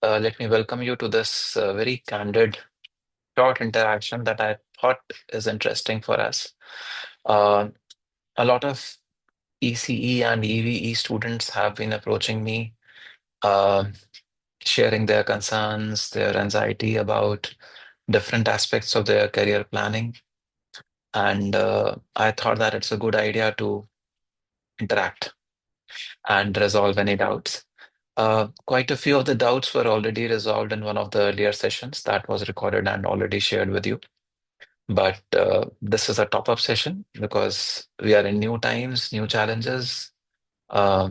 let me welcome you to this very candid, short interaction that I thought is interesting for us. Uh, a lot of ECE and EVE students have been approaching me, uh, sharing their concerns, their anxiety about different aspects of their career planning. And I thought that it's a good idea to interact and resolve any doubts. Quite a few of the doubts were already resolved in one of the earlier sessions that was recorded and already shared with you. But this is a top-up session because we are in new times, new challenges, uh,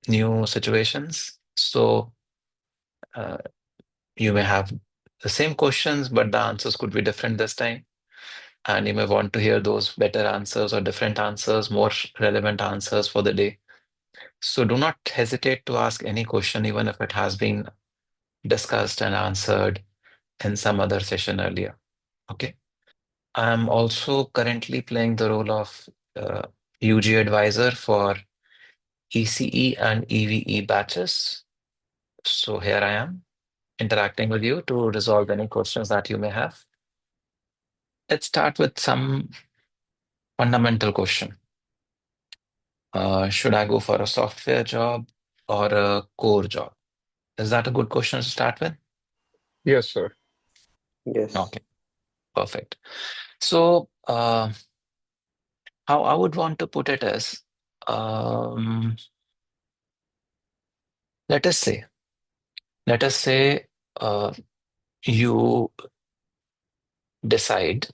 new situations. So uh, you may have the same questions, but the answers could be different this time. And you may want to hear those better answers or different answers, more relevant answers for the day. So do not hesitate to ask any question, even if it has been discussed and answered in some other session earlier. Okay. I'm also currently playing the role of UG advisor for ECE and EVE batches. So here I am interacting with you to resolve any questions that you may have. Let's start with some fundamental question. Should I go for a software job or a core job? Is that a good question to start with? Yes, sir. Yes. Okay, perfect. So, how I would want to put it is, um, let us say, let us say, uh, you decide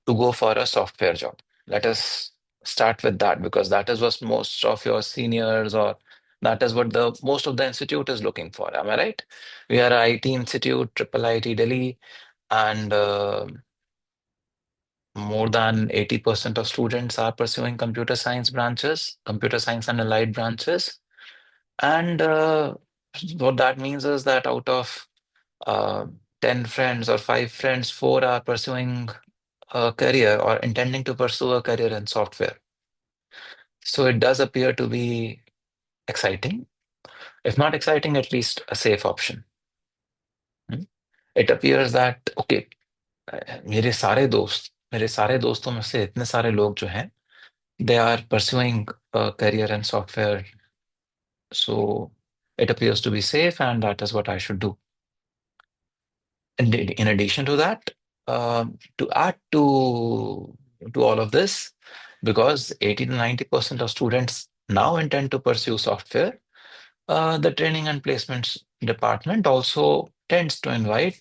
to go for a software job. Let us start with that because that is what most of your seniors or that is what the most of the institute is looking for. Am I right? We are a IT institute, IIIT Delhi, and more than 80% of students are pursuing computer science branches, computer science and allied branches. And what that means is that out of uh, 10 friends or 5 friends, 4 are pursuing a career or intending to pursue a career in software. So it does appear to be exciting. If not exciting, at least a safe option. Hmm? It appears that, okay, मेरे सारे दोस्तों में से इतने सारे लोग जो हैं, they are pursuing a career in software. So it appears to be safe, and that is what I should do. In addition to that, to add to all of this, because 80 to 90% of students now intend to pursue software, the training and placements department also tends to invite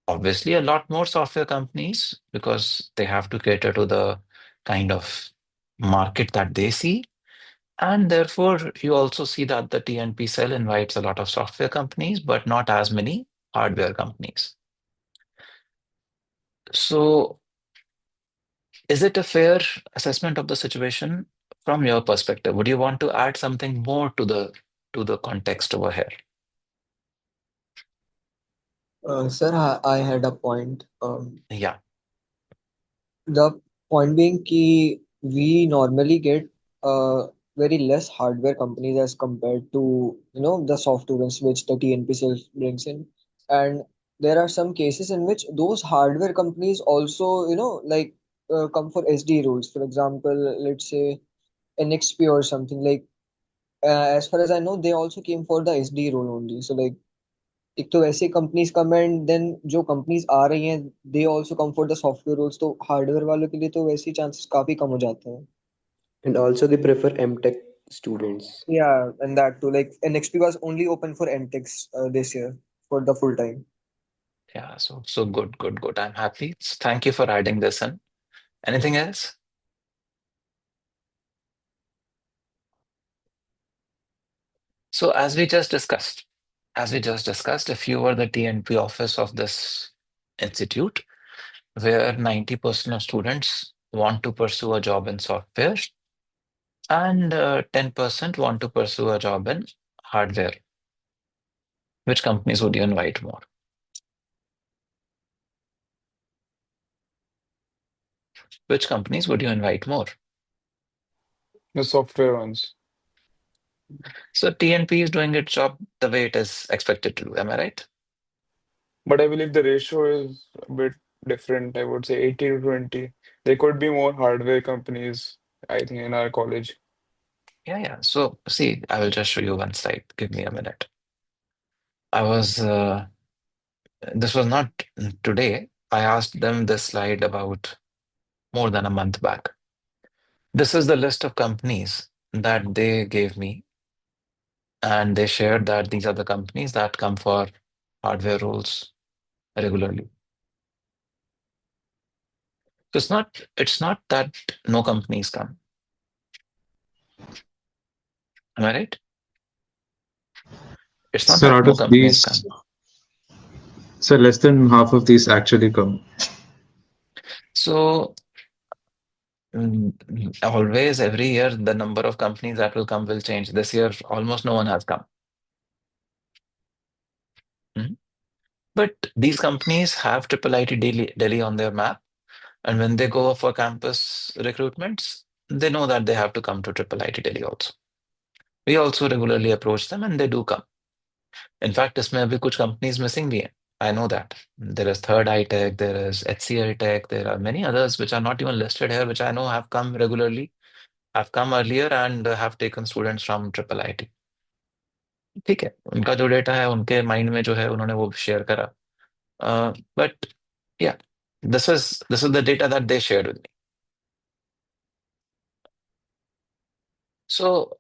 obviously a lot more software companies because they have to cater to the kind of market that they see. And therefore, you also see that the TNP cell invites a lot of software companies, but not as many hardware companies. So, is it a fair assessment of the situation from your perspective? Would you want to add something more to the context over here? Sir, I had a point. Yeah. The point being कि we normally get very less hardware companies as compared to the software ones which the TNP self brings in, and there are some cases in which those hardware companies also like come for SD rules. For example, let's say NXP or something like. As far as I know, they also came for the SD role only. So like एक तो वैसे companies कम है and then जो companies आ रही हैं they also come for the software roles तो हार्डवेयर वालों के लिए तो वैसे ही चांसेस काफी कम हो जाते हैं. And also they prefer M.Tech students. Yeah, and that too, like NXP was only open for MTechs this year for the full time. Yeah, so good, good, good. I'm happy. Thank you for adding this in. Anything else? So as we just discussed, if you were the TNP office of this institute, where 90% of students want to pursue a job in software and 10% want to pursue a job in hardware, which companies would you invite more? Which companies would you invite more? The software ones. So TNP is doing its job the way it is expected to do. Am I right? But I believe the ratio is a bit different. I would say 80 to 20. There could be more hardware companies, I think, in our college. Yeah, yeah. So see, I will just show you one slide. Give me a minute. I was this was not today. I asked them this slide about more than a month back. This is the list of companies that they gave me, and they shared that these are the companies that come for hardware roles regularly. So it's not that no companies come. Am I right? It's not So that out no of companies these, come. so less than half of these actually come. So always every year the number of companies that will come will change. This year almost no one has come. Mhm. But these companies have IIIT Delhi on their map, and when they go for campus recruitments, they know that they have to come to IIIT Delhi also. We also regularly approach them, and they do come. In fact, इसमें अभी कुछ companies missing भी हैं. I know that. There is Third I-Tech, there is HCI Tech, there are many others which are not even listed here, which I know have come regularly, have come earlier, and have taken students from IIIT. ठीक है, उनका जो data है उनके mind में जो है उन्होंने वो शेयर करा. But yeah, this is the data that they shared with me. So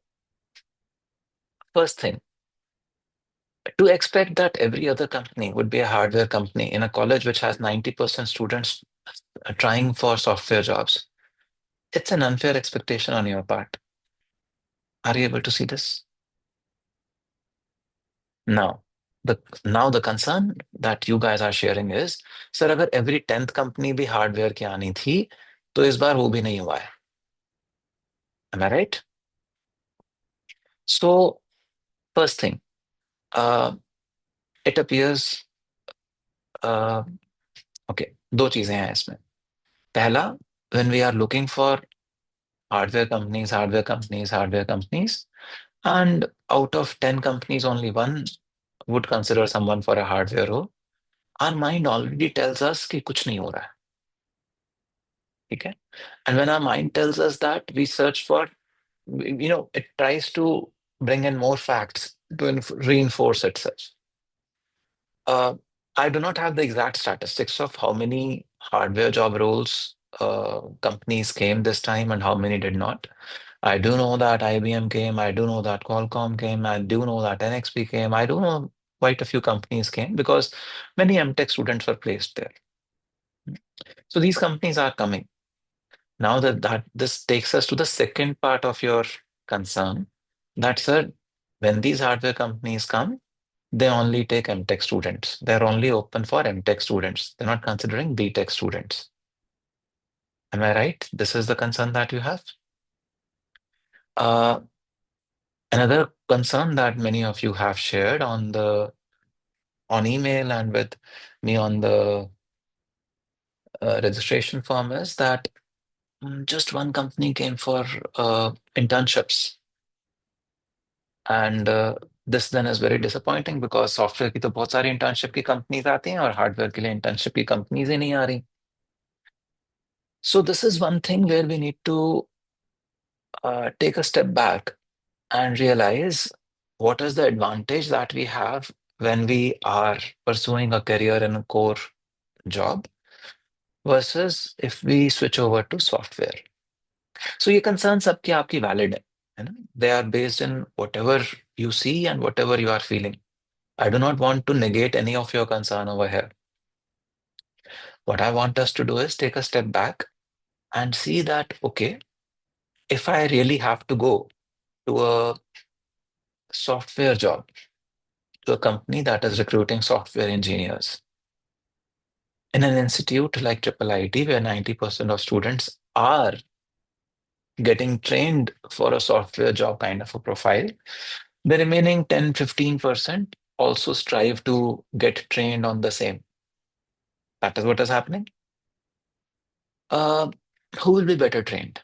first thing, to expect that every other company would be a hardware company in a college which has 90% students trying for software jobs, it's an unfair expectation on your part. Are you able to see this? Now, the concern that you guys are sharing is, sir, अगर every 10th company भी hardware की आनी थी, तो इस बार वो भी नहीं हुआ है. Am I right? So, first thing, uh, it appears, uh, okay, दो चीजें हैं इसमें. पहला, when we are looking for hardware companies, hardware companies, hardware companies, and out of 10 companies, only one would consider someone for a hardware role, our mind already tells us कि कुछ नहीं हो रहा है. ठीक है? And when our mind tells us that, we search for, it tries to bring in more facts to reinforce itself. Uh, I do not have the exact statistics of how many hardware job roles companies came this time and how many did not. I do know that IBM came. I do know that Qualcomm came. I do know that NXP came. I do know quite a few companies came because many M.Tech students were placed there. So these companies are coming. Now that this takes us to the second part of your concern, that sir, when these hardware companies come, they only take M.Tech students. They're only open for M.Tech students. They're not considering B.Tech students. Am I right? This is the concern that you have. Uh, Another concern that many of you have shared on email and with me on the registration form is that just one company came for internships. And this then is very disappointing because software की तो बहुत सारी internship की companies आती हैं और hardware के लिए इंटर्नशिप की कंपनीज ही नहीं आ रही. So this is one thing where we need to take a step back and realize what is the advantage that we have when we are pursuing a career in a core job versus if we switch over to software. So ये concerns सबकी आपकी valid है ना? They are based in whatever you see and whatever you are feeling. I do not want to negate any of your concern over here. What I want us to do is take a step back and see that, okay, if I really have to go to a software job, to a company that is recruiting software engineers in an institute like IIIT, where 90% of students are getting trained for a software job kind of a profile, the remaining 10-15% also strive to get trained on the same. That is what is happening. Uh, who will be better trained?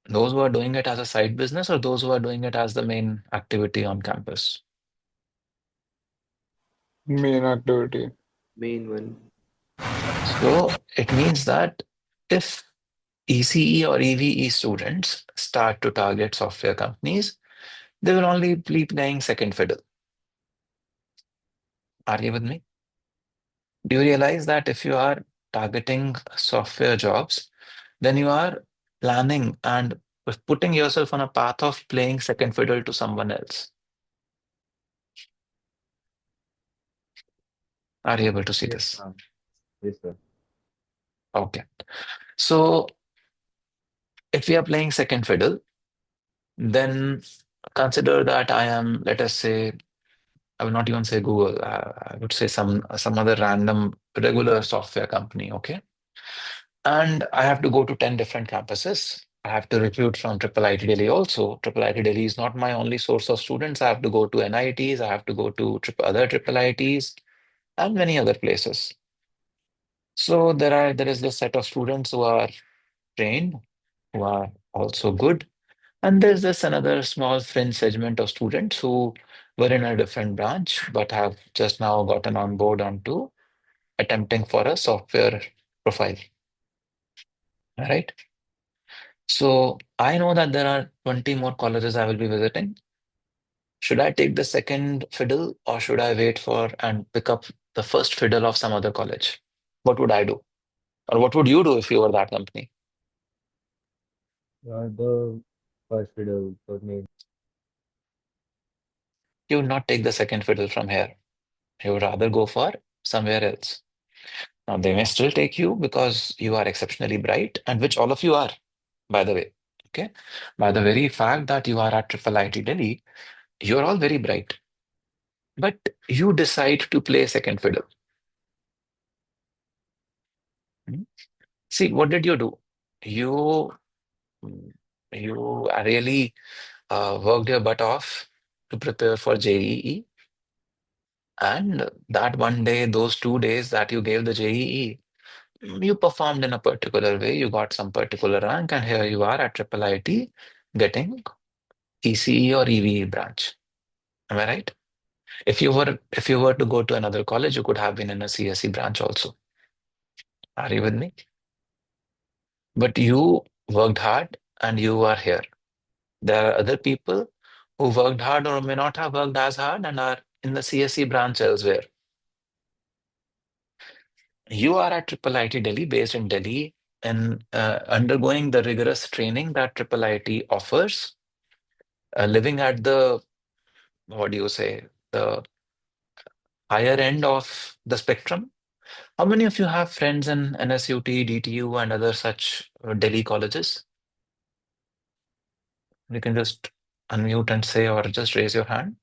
Those who are doing it as a side business or those who are doing it as the main activity on campus? Main activity. Main one. So it means that if ECE or EVE students start to target software companies, they will only be playing second fiddle. Are you with me? Do you realize that if you are targeting software jobs, then you are planning and putting yourself on a path of playing second fiddle to someone else? Are you able to see Yes, this? yes, sir. Okay. So if we are playing second fiddle, then consider that I am, let us say, I will not even say Google. I would say some other random regular software company. Okay, and I have to go to 10 different campuses. I have to recruit from IIIT Delhi also. IIIT Delhi is not my only source of students. I have to go to NITs. I have to go to other IIITs and many other places. So there is this set of students who are trained, who are also good. And there's this another small fringe segment of students who were in a different branch but have just now gotten on board onto attempting for a software profile. All right. So I know that there are 20 more colleges I will be visiting. Should I take the second fiddle or should I wait for and pick up the first fiddle of some other college? What would I do? Or what would you do if you were that company? The first video was made. You would not take the second fiddle from here. You would rather go for somewhere else. Now, they may still take you because you are exceptionally bright, and which all of you are, by the way. Okay. By the very fact that you are at IIIT Delhi, you're all very bright. But you decide to play second fiddle. Hmm? See, what did you do? You you really worked your butt off to prepare for JEE, and that one day, those 2 days that you gave the JEE, you performed in a particular way, you got some particular rank, and here you are at IIIT getting ECE or EVE branch. Am I right? If you were to go to another college, you could have been in a CSE branch also. Are you with me? But you worked hard and you are here. There are other people who worked hard or may not have worked as hard and are in the CSE branch elsewhere. You are at IIIT Delhi, based in Delhi, and undergoing the rigorous training that IIIT offers, living at the, what do you say, the higher end of the spectrum. How many of you have friends in NSUT, DTU, and other such Delhi colleges? You can just unmute and say, or just raise your hand.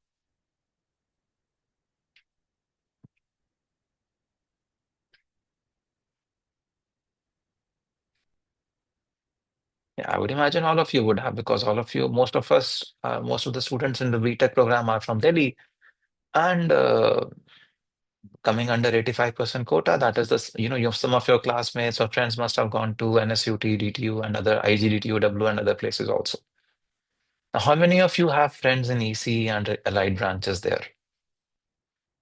Yeah, I would imagine all of you would have, because all of you, most of us, most of the students in the B.Tech program are from Delhi, and coming under 85% quota, that is this, some of your classmates or friends must have gone to NSUT, DTU, and other IGDTUW and other places also. Now, how many of you have friends in ECE and allied branches there?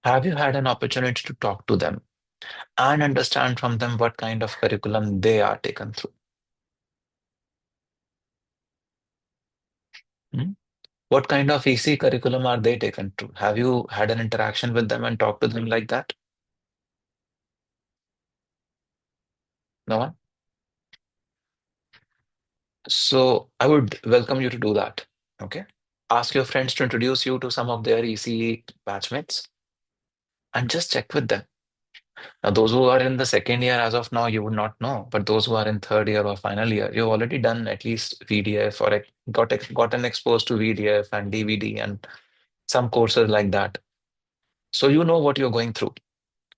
Have you had an opportunity to talk to them and understand from them what kind of curriculum they are taken through? Hmm? What kind of ECE curriculum are they taken through? Have you had an interaction with them and talked to them like that? No one? So I would welcome you to do that. Okay. Ask your friends to introduce you to some of their ECE batchmates and just check with them. Now, those who are in the second year as of now, you would not know, but those who are in third year or final year, you've already done at least VDF or gotten exposed to VDF and DVD and some courses like that. So you know what you're going through.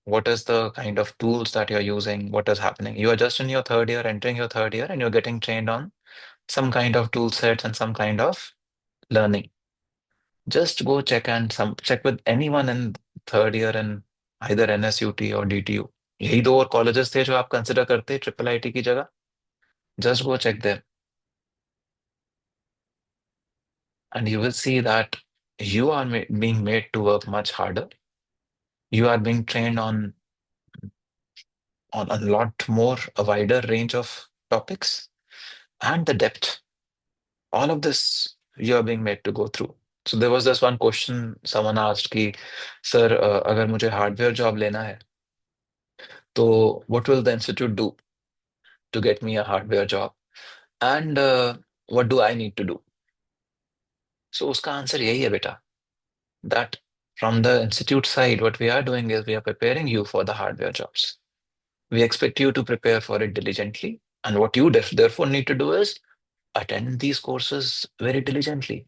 What is the kind of tools that you're using? What is happening? You are just in your third year, entering your third year, and you're getting trained on some kind of tool sets and some kind of learning. Just go check with anyone in third year in either NSUT or DTU. यही दो और colleges थे जो आप consider करते triple IT की जगह. Just go check there. and you will see that you are being made to work much harder. You are being trained on a lot more, a wider range of topics and the depth. All of this you are being made to go through. So there was this one question someone asked कि sir, अगर मुझे hardware job लेना है तो what will the institute do to get me a hardware job and what do I need to do? So उसका answer यही है बेटा, that from the institute side what we are doing is we are preparing you for the hardware jobs. We expect you to prepare for it diligently, and what you therefore need to do is attend these courses very diligently.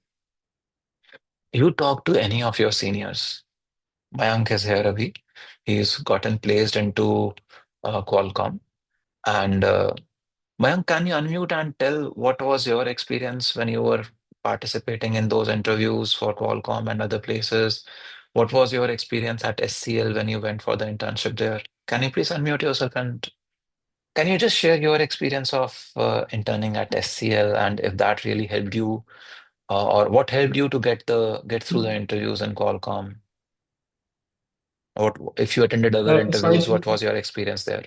You talk to any of your seniors. Mayank is here, Abhi. He's gotten placed into Qualcomm. And Mayank, can you unmute and tell what was your experience when you were participating in those interviews for Qualcomm and other places? What was your experience at SCL when you went for the internship there? Can you please unmute yourself and can you just share your experience of interning at SCL and if that really helped you, or what helped you to get through the interviews in Qualcomm? What if you attended other interviews? Sorry. What was your experience there?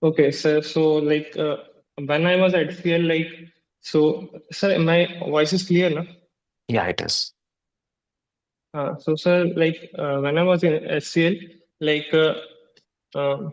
Okay, sir. So, when I was at CL, sir, my voice is clear, no? Yeah, it is. So, sir, when I was in SCL, like, uh, uh,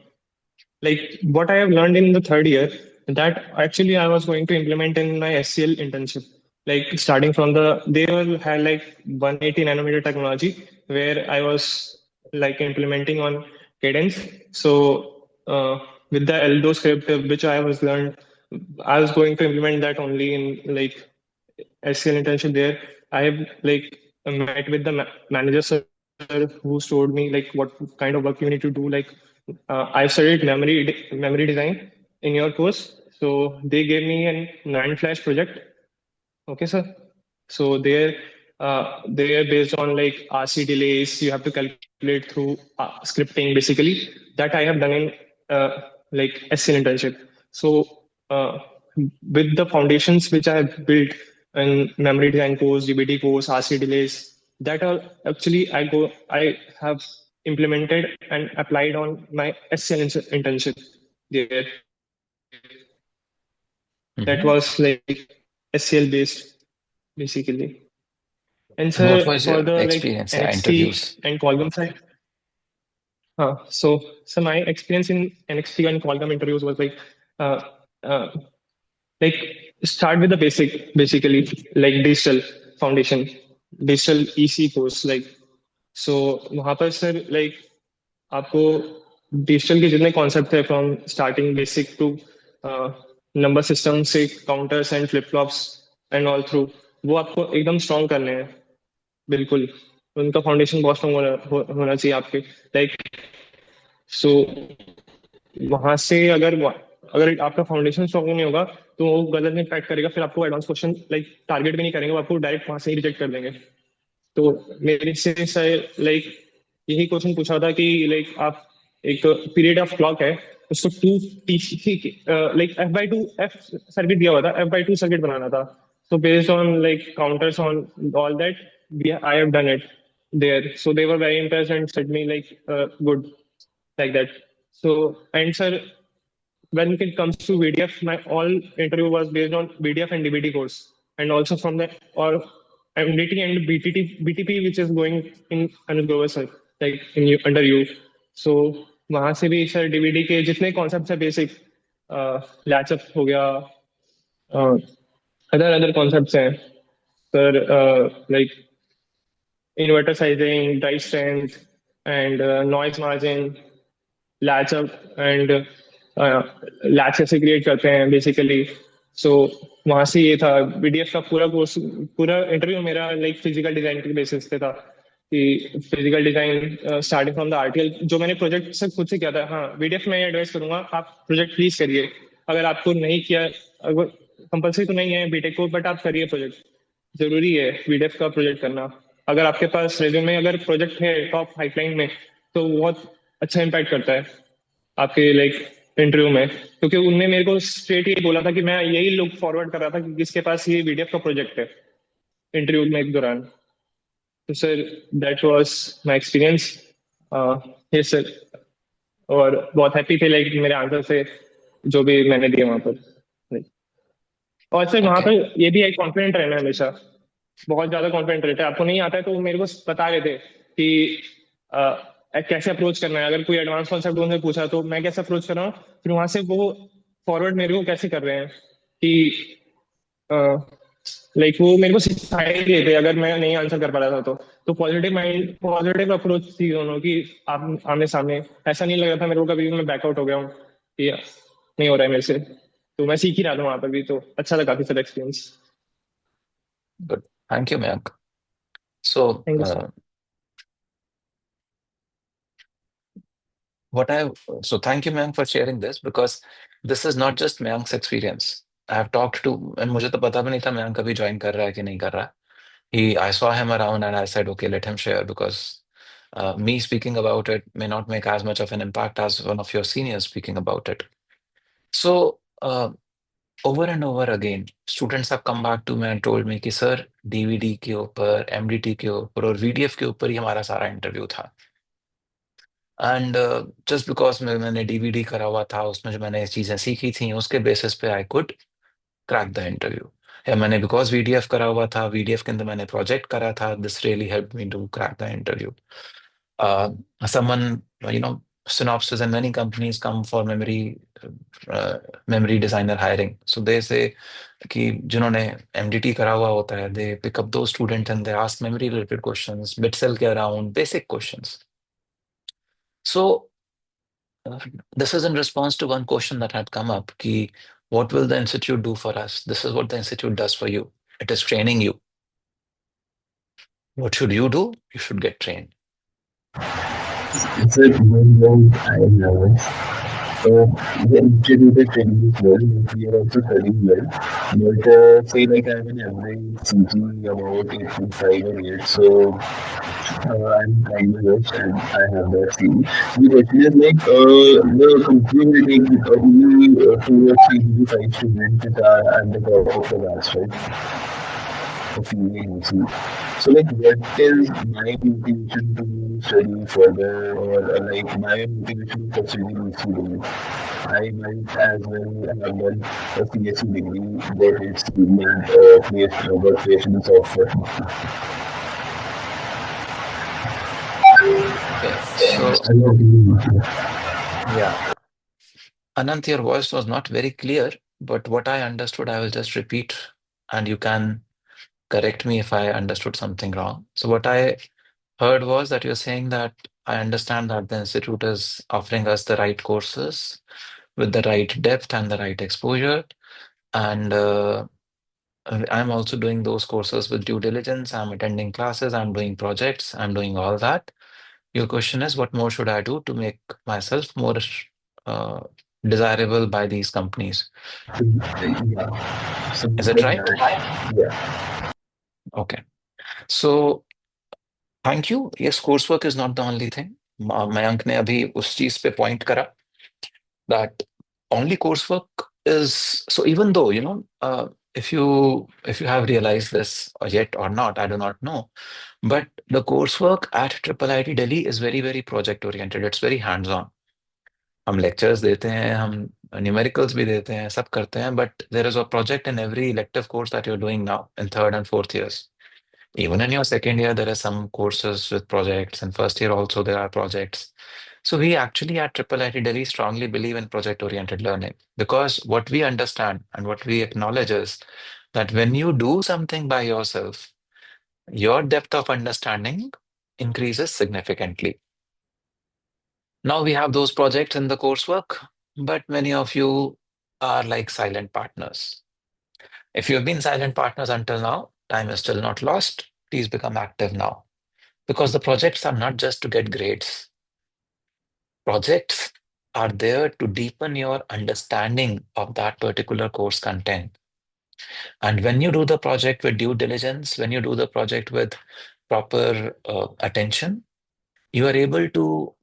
what I have learned in the third year, that actually I was going to implement in my SCL internship. Like, starting from they all had like 180 nanometer technology, where I was like implementing on cadence. So, with the Eldo script, which I was learned, I was going to implement that only in like SCL internship there. I have met with the manager sir who showed me like what kind of work you need to do. I studied memory design in your course, so they gave me an NAND flash project. Okay, sir. So they're based on like RC delays. You have to calculate through scripting basically. That I have done in like SCL internship. So with the foundations which I have built in memory design course, DBT course, RC delays, that are actually I have implemented and applied on my SCL internship there. That Mhm. was like SCL based basically. And And what sir, was for your the like experience? Yeah, NXT interviews. and Qualcomm side, so my experience in NXT and Qualcomm interviews was uh, uh, like start with the basically like digital foundation, digital EC course so वहाँ पर sir like आपको digital के जितने concept है from starting basic to number system से counters and flip flops and all through वो आपको एकदम स्ट्रॉन्ग करने हैं बिल्कुल उनका फाउंडेशन बहुत स्ट्रॉन्ग होना चाहिए आपके सो वहां से अगर आपका फाउंडेशन स्ट्रॉन्ग नहीं होगा तो वो गलत इम्पैक्ट करेगा फिर आपको एडवांस क्वेश्चन टारगेट भी नहीं करेंगे वो आपको डायरेक्ट वहां से ही रिजेक्ट कर देंगे तो मेरे से सर यही क्वेश्चन पूछा था कि आप एक पीरियड ऑफ क्लॉक है उसको to T F/2 F circuit दिया हुआ था F/2 सर्किट बनाना था so based on counters on all that I have done it there so they were very impressed and said me good like that. So, and sir, when it comes to VDF, my all interview was based on VDF and DBT course, and also from the or MDT and BTP, which is going in Anuj Grover sir, like in you, under you. So वहाँ से भी sir DBT के जितने concepts है basic लैचअप हो गया other other concepts हैं sir like inverter sizing drive strength and noise margin latch up and latch कैसे क्रिएट करते हैं बेसिकली सो वहाँ से ये था बीडीएफ का पूरा कोर्स पूरा इंटरव्यू मेरा फिजिकल डिजाइन के बेसिस पे था कि physical design starting from the RTL जो मैंने प्रोजेक्ट से खुद से किया था हाँ बीडीएफ में एडवाइस करूंगा आप प्रोजेक्ट प्लीज करिए अगर आपको नहीं किया अगर कंपलसरी तो नहीं है बीटेक को बट आप करिए प्रोजेक्ट जरूरी है बीडीएफ का प्रोजेक्ट करना अगर आपके पास रेज्यूमे में अगर प्रोजेक्ट है टॉप पाइपलाइन में तो बहुत अच्छा इम्पैक्ट करता है आपके इंटरव्यू में क्योंकि उनने मेरे को स्ट्रेट ये बोला था कि मैं यही लुक फॉरवर्ड कर रहा था कि किसके पास ये बीडीएफ का प्रोजेक्ट है इंटरव्यू में के दौरान। तो sir that was my experience. ये सर, और बहुत हैप्पी थे लाइक मेरे आंसर से जो भी मैंने दिए वहां पर। और सर वहां Okay, पर ये भी एक कॉन्फिडेंट रहना हमेशा, बहुत ज्यादा कॉन्फिडेंट रहते हैं। आपको नहीं आता है तो वो मेरे को बता रहे थे कि कैसे अप्रोच करना है। अगर कोई एडवांस कॉन्सेप्ट उन्होंने पूछा तो मैं कैसे अप्रोच कर रहा हूँ, फिर वहां से वो फॉरवर्ड मेरे को कैसे कर रहे हैं कि लाइक वो मेरे को सिखा ही रहे थे अगर मैं नहीं आंसर कर पा रहा था तो पॉजिटिव माइंड, पॉजिटिव अप्रोच थी दोनों की। आप आमने सामने, ऐसा नहीं लग रहा था मेरे को कभी भी मैं बैकआउट हो गया हूँ कि नहीं हो रहा है मेरे से। तो मैं सीख ही रहा था वहां पर भी, तो अच्छा था काफी सारा experience. good. Thank you, Mayank. So, thank you sir. what I so thank you, Mayank, for sharing this because this is not just Mayank's experience. I have talked to, and मुझे तो पता भी नहीं था Mayank कभी join कर रहा है कि नहीं कर रहा है. I saw him around and I said, okay, let him share because me speaking about it may not make as much of an impact as one of your seniors speaking about it. So, over and over again, students have come back to me and told me कि sir DVD के ऊपर, MDT के ऊपर और VDF के ऊपर ही हमारा सारा इंटरव्यू था. एंड जस्ट बिकॉज मैंने डीवीडी करा हुआ था, उसमें जो मैंने चीज़ें सीखी थी उसके बेसिस पे I could crack the interview. या मैंने बिकॉज वीडीएफ करा हुआ था, वीडीएफ के अंदर मैंने प्रोजेक्ट करा था, this really help me to crack the interview. Someone, you know, synopsis and many companies come for memory designer hiring. So they say कि जिन्होंने एमडीटी करा हुआ होता है, they pick up those students and they ask memory related questions, bit cell के around basic questions. So uh, this is in response to one question that had come up कि what will the institute do for us? This is what the institute does for you. It is training you. What should you do? You should get trained. It's like when I know the institute is training as well, but we are also studying well. But say like I have an average CG about 8.5 or 8, so I'm trying my best and I have that skill. The question is like the company will take only 2 or 3 to 5 students that are at the top of the class, right? Of UAE. So like what is my motivation to study further or like my motivation to pursue ECE? I might as well have done a PhD degree that is equivalent of work creation in software. Okay, so I don't know. yeah, Anant, your voice was not very clear, but what I understood, I will just repeat, and you can correct me if I understood something wrong. So, what I heard was that you're saying that I understand that the institute is offering us the right courses with the right depth and the right exposure. And I'm also doing those courses with due diligence. I'm attending classes, I'm doing projects, I'm doing all that. Your question is, what more should I do to make myself more uh, desirable by these companies? Yeah, Is something it like right? that. Yeah. Okay. So thank you. Yes, coursework is not the only thing. Mayank ने अभी उस चीज पे point करा that only coursework is so even though if you have realized this or yet or not, I do not know, but the coursework at IIIT Delhi is very very project oriented. It's very hands on. हम lectures देते हैं, हम numericals भी देते हैं, सब करते हैं, but there is a project in every elective course that you're doing now in third and fourth years. Even in your second year, there are some courses with projects, and first year also there are projects. So we actually at IIIT Delhi strongly believe in project-oriented learning because what we understand and what we acknowledge is that when you do something by yourself, your depth of understanding increases significantly. Now we have those projects in the coursework, but many of you are like silent partners. If you've been silent partners until now, time is still not lost. Please become active now. Because the projects are not just to get grades. Projects are there to deepen your understanding of that particular course content. And when you do the project with due diligence, when you do the project with proper attention, you are able to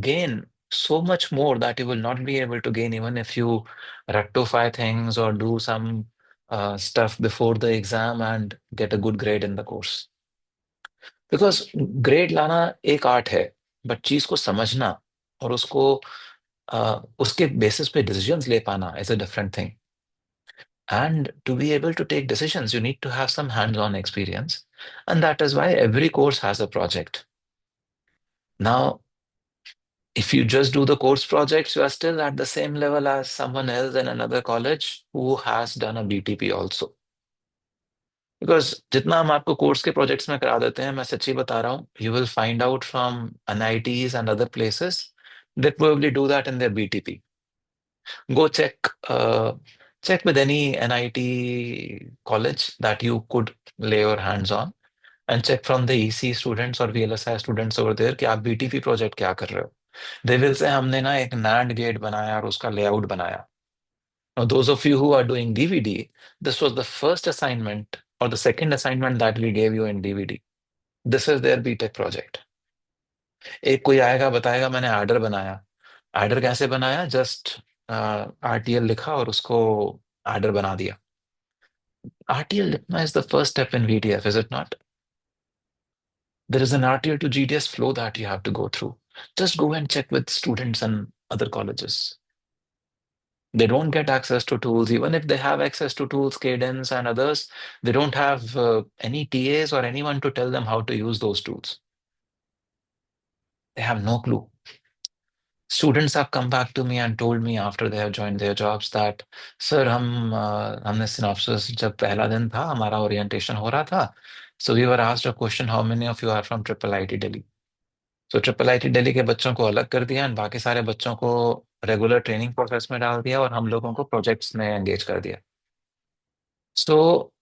gain so much more that you will not be able to gain even if you rectify things or do some stuff before the exam and get a good grade in the course. Because grade लाना एक art है, but चीज को समझना और उसको उसके basis पे डिसीजंस ले पाना is a different thing. And to be able to take decisions, you need to have some hands-on experience. And that is why every course has a project. Now, if you just do the course projects, you are still at the same level as someone else in another college who has done a BTP also. Because जितना हम आपको course के projects में करा देते हैं, मैं सच्ची बता रहा हूँ, you will find out from NITs and other places they probably do that in their BTP. Go check with any NIT college that you could lay your hands on and check from the EC students or VLSI students over there कि आप BTP project क्या कर रहे हो. They will say हमने ना एक NAND gate बनाया और उसका लेआउट बनाया. Now, those of you who are doing DVD, this was the first assignment or the second assignment that we gave you in DVD. This is their B.Tech project. एक कोई आएगा बताएगा मैंने order बनाया. आर्डर कैसे बनाया? Just RTL लिखा और उसको आर्डर बना दिया. RTL लिखना is the first step in VDF, is it not? There is an RTL to GDS flow that you have to go through. Just go and check with students and other colleges. They don't get access to tools. Even if they have access to tools, Cadence and others, they don't have any TAs or anyone to tell them how to use those tools. They have no clue. Students have come back to me and told me after they have joined their jobs that, sir, हमने synopsis जब पहला दिन था, हमारा orientation हो रहा था, so we were asked a question, how many of you are from IIIT Delhi? So IIIT Delhi के बच्चों को अलग कर दिया and बाकी सारे बच्चों को रेगुलर ट्रेनिंग प्रोसेस में डाल दिया और हम लोगों को प्रोजेक्ट्स में एंगेज कर दिया. So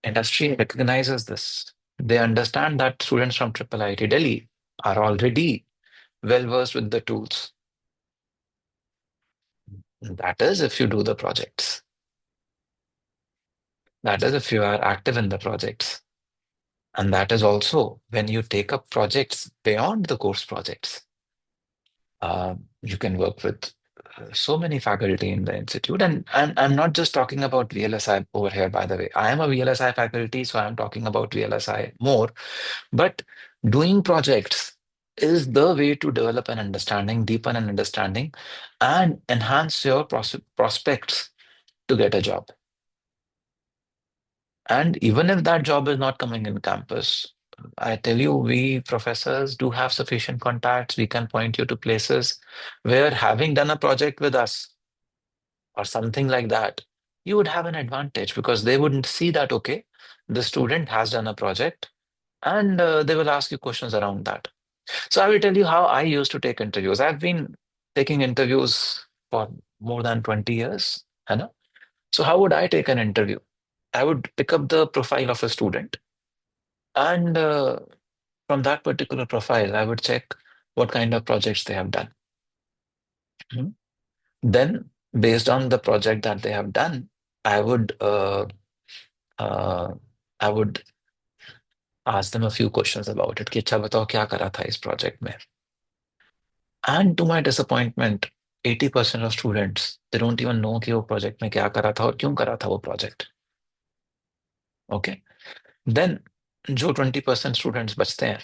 industry recognizes this. They understand that students from IIIT Delhi are already well versed with the tools. That is if you do the projects. That is if you are active in the projects. And that is also when you take up projects beyond the course projects. You can work with so many faculty in the institute. And I'm not just talking about VLSI over here, by the way. I am a VLSI faculty, so I'm talking about VLSI more. But doing projects is the way to develop an understanding, deepen an understanding, and enhance your prospects to get a job. And even if that job is not coming in campus, I tell you, we professors do have sufficient contacts. We can point you to places where having done a project with us or something like that, you would have an advantage because they wouldn't see that, okay, the student has done a project and they will ask you questions around that. So I will tell you how I used to take interviews. I've been taking interviews for more than 20 years. You know? So how would I take an interview? I would pick up the profile of a student and from that particular profile, I would check what kind of projects they have done. Mhm. Then, based on the project that they have done, I would uh, I would ask them a few questions about it. कि अच्छा बताओ क्या करा था इस project में? And to my disappointment, 80% of students, they don't even know कि वो project में क्या करा था और क्यों करा था वो project. Okay? Then, जो 20% students बचते हैं,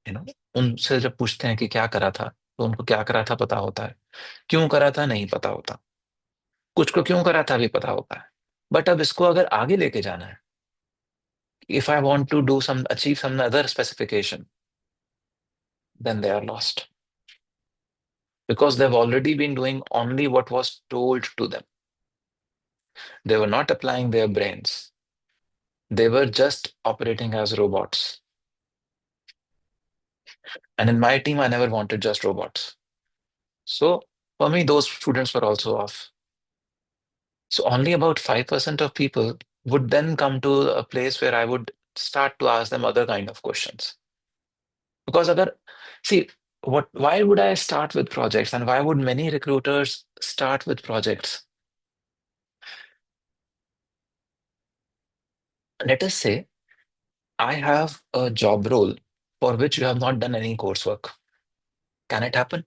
you know, उनसे जब पूछते हैं कि क्या करा था, तो उनको क्या करा था पता होता है. क्यों करा था नहीं पता होता. कुछ को क्यों करा था भी पता होता है. बट अब इसको अगर आगे लेके जाना है, if I want to do some achieve some other specification, then they are lost. Because they've already been doing only what was told to them. They were not applying their brains. They were just operating as robots. And in my team, I never wanted just robots. So for me, those students were also off. So only about 5% of people would then come to a place where I would start to ask them other kind of questions. Because see, why would I start with projects and why would many recruiters start with projects? Let us say I have a job role for which you have not done any coursework. Can it happen?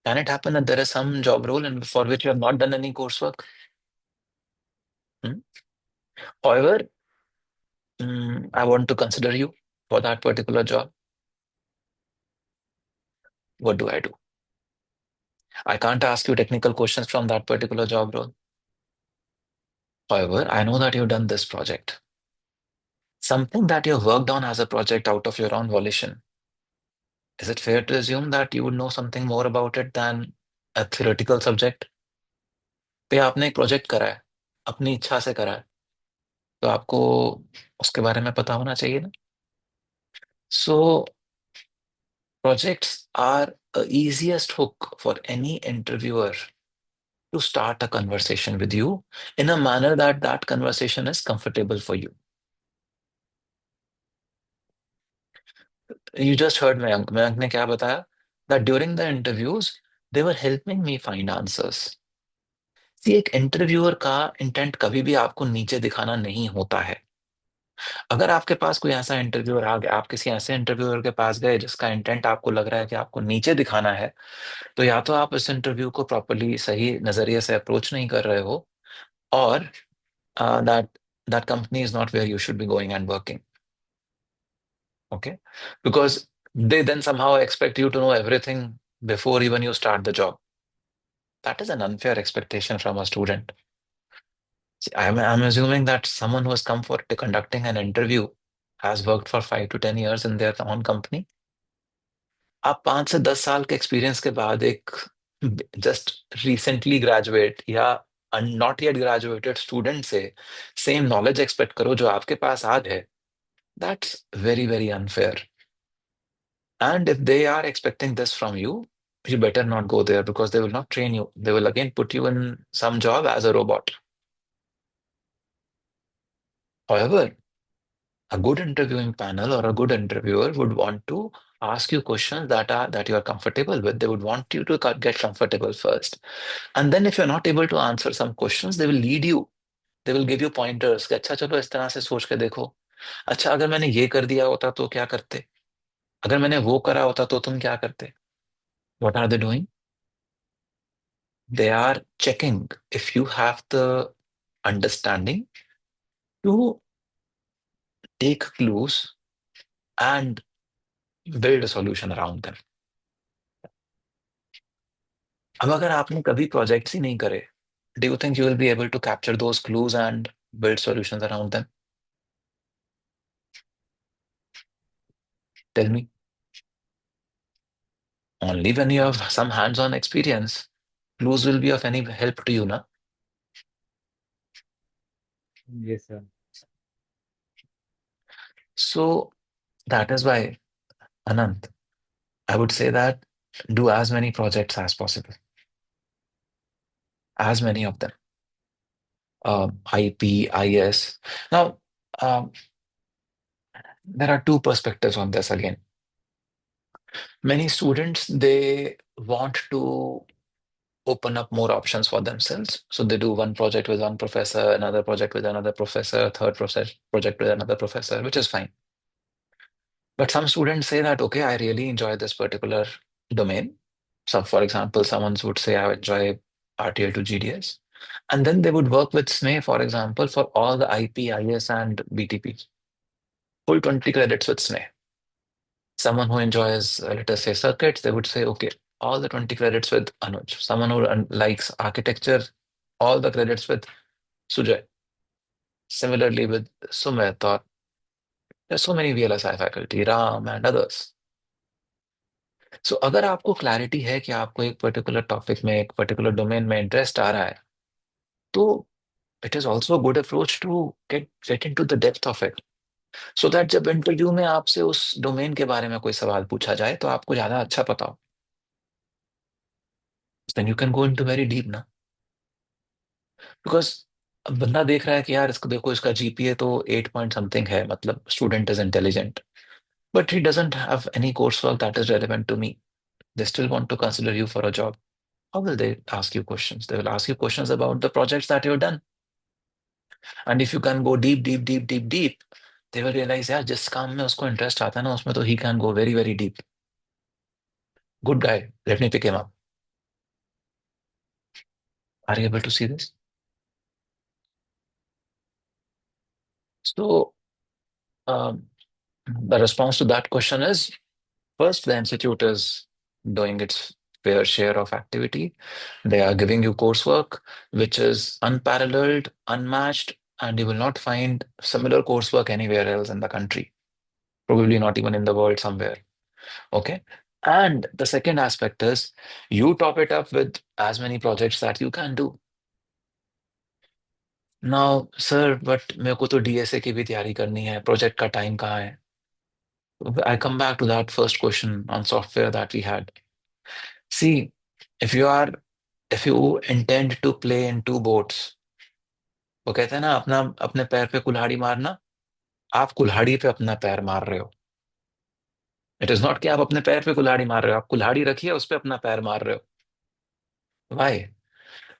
Can it happen that there is some job role and for which you have not done any coursework? Hmm? However, I want to consider you for that particular job. What do I do? I can't ask you technical questions from that particular job role. However, I know that you've done this project, something that you've worked on as a project out of your own volition. Is it fair to assume that you would know something more about it than a theoretical subject? पे आपने एक project करा है, अपनी इच्छा से करा है, तो आपको उसके बारे में पता होना चाहिए ना? सो projects are a easiest hook for any interviewer to start a conversation with you in a manner that that conversation is comfortable for you. You just heard Mayank. Mayank ने क्या बताया? That during the interviews, they were helping me find answers. See, एक interviewer का intent कभी भी आपको नीचे दिखाना नहीं होता है. अगर आपके पास कोई ऐसा इंटरव्यूअर आ गया, आप किसी ऐसे इंटरव्यूअर के पास गए जिसका इंटेंट आपको लग रहा है कि आपको नीचे दिखाना है, तो या तो आप इस इंटरव्यू को प्रॉपर्ली सही नजरिए से अप्रोच नहीं कर रहे हो, or that that company is not where you should be going and working. Okay, because they then somehow expect you to know everything before even you start the job. That is an unfair expectation from a student. See, I'm assuming that someone who has come for conducting an interview has worked for 5 to 10 years in their own company. आप 5 से 10 साल के experience के बाद एक just recently graduate या not yet graduated student से same knowledge expect करो जो आपके पास आज है. That's very, very unfair. And if they are expecting this from you, you better not go there because they will not train you. They will again put you in some job as a robot. However, a good interviewing panel or a good interviewer would want to ask you questions that you are comfortable with. They would want you to get comfortable first. And then if you're not able to answer some questions, they will lead you. They will give you pointers. कि अच्छा चलो इस तरह से सोच के देखो. अच्छा अगर मैंने ये कर दिया होता तो क्या करते? अगर मैंने वो करा होता तो तुम क्या करते? What are they doing? They are checking if you have the understanding to take clues and build a solution around them. अब अगर आपने कभी प्रोजेक्ट्स ही नहीं करे, do you think you will be able to capture those clues and build solutions around them? Tell me. Only when you have some hands-on experience, clues will be of any help to you, na? Yes, sir. So that is why, Anant, I would say that do as many projects as possible, as many of them. IP, IS. Now, um, there are two perspectives on this again. Many students, they want to open up more options for themselves. So they do one project with one professor, another project with another professor, third project with another professor, which is fine. But some students say that, okay, I really enjoy this particular domain. So, for example, someone would say, I enjoy RTL to GDS. And then they would work with SME, for example, for all the IP, IS, and BTP. Full 20 credits with SME. Someone who enjoys, let us say, circuits, they would say, okay, all the 20 credits with Anuj. Someone who likes architecture, all the credits with Sujay. Similarly with Sumit, or there's so many VLSI faculty, Ram and others. So अगर आपको clarity है कि आपको एक particular topic में, एक particular domain में interest आ रहा है, तो it is also good approach to get into the depth of it, so that जब इंटरव्यू में आपसे उस डोमेन के बारे में कोई सवाल पूछा जाए तो आपको ज्यादा अच्छा पता हो. Then you can go into very deep ना. बिकॉज अब बंदा देख रहा है कि यार इसको देखो, इसका जीपीए तो 8 पॉइंट समथिंग है, मतलब student is intelligent, but he doesn't have any course work that is relevant to me. They still want to consider you for a job. How will they ask you questions? They will ask you questions about the projects that you've done. And if you can go deep, deep, deep, deep, deep, they will realize, यार जिस काम में उसको interest आता है ना, उसमें तो he can go very, very deep. Good guy. Let me pick him up. Are you able to see this? So, um, the response to that question is first, the institute is doing its fair share of activity. They are giving you coursework, which is unparalleled, unmatched, and you will not find similar coursework anywhere else in the country, probably not even in the world somewhere. Okay. And the second aspect is you top it up with as many projects that you can do. Now, sir, but मेरे को तो DSA की भी तैयारी करनी है, project का time कहाँ है? I come back to that first question on software that we had. See, if you are if you intend to play in two boats, वो कहते हैं ना अपना अपने पैर पे कुल्हाड़ी मारना, आप कुल्हाड़ी पे अपना पैर मार रहे हो. इट इज नॉट कि आप अपने पैर पे कुल्हाड़ी मार रहे हो, आप कुल्हाड़ी रखिए उस पे अपना पैर मार रहे हो. Why?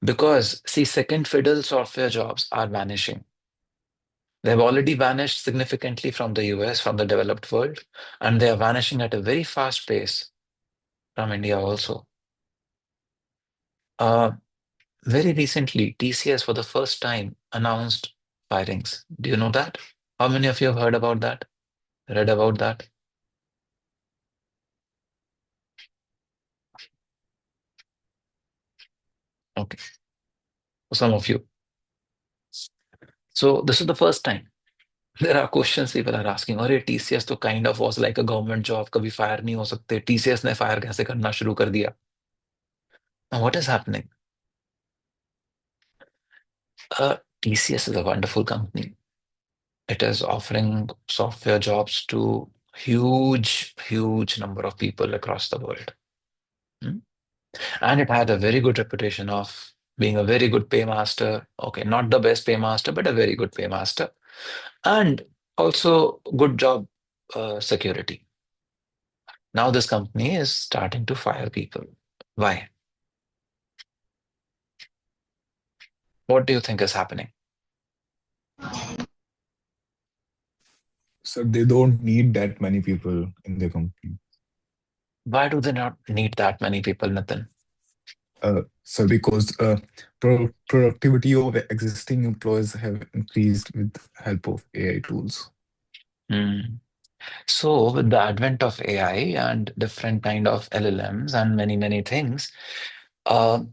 Because see, second fiddle software jobs are vanishing. They have already vanished significantly from the US, from the developed world, and they are vanishing at a very fast pace from India also. Uh, Very recently, TCS for the first time announced firings. Do you know that? How many of you have heard about that? Read about that? Okay, some of you. So this is the first time. There are questions people are asking. अरे TCS तो kind of was like a government job. कभी fire नहीं हो सकते. TCS ने fire कैसे करना शुरू कर दिया? Now what is happening? TCS is a wonderful company. It is offering software jobs to huge number of people across the world. Hmm? And it had a very good reputation of being a very good paymaster. Okay, not the best paymaster, but a very good paymaster. And also good job security. Now this company is starting to fire people. Why? What do you think is happening? So they don't need that many people in their company. Why do they not need that many people, Nathan? So because productivity of existing employees have increased with help of AI tools. Hmm. So with the advent of AI and different kind of LLMs and many things, uh,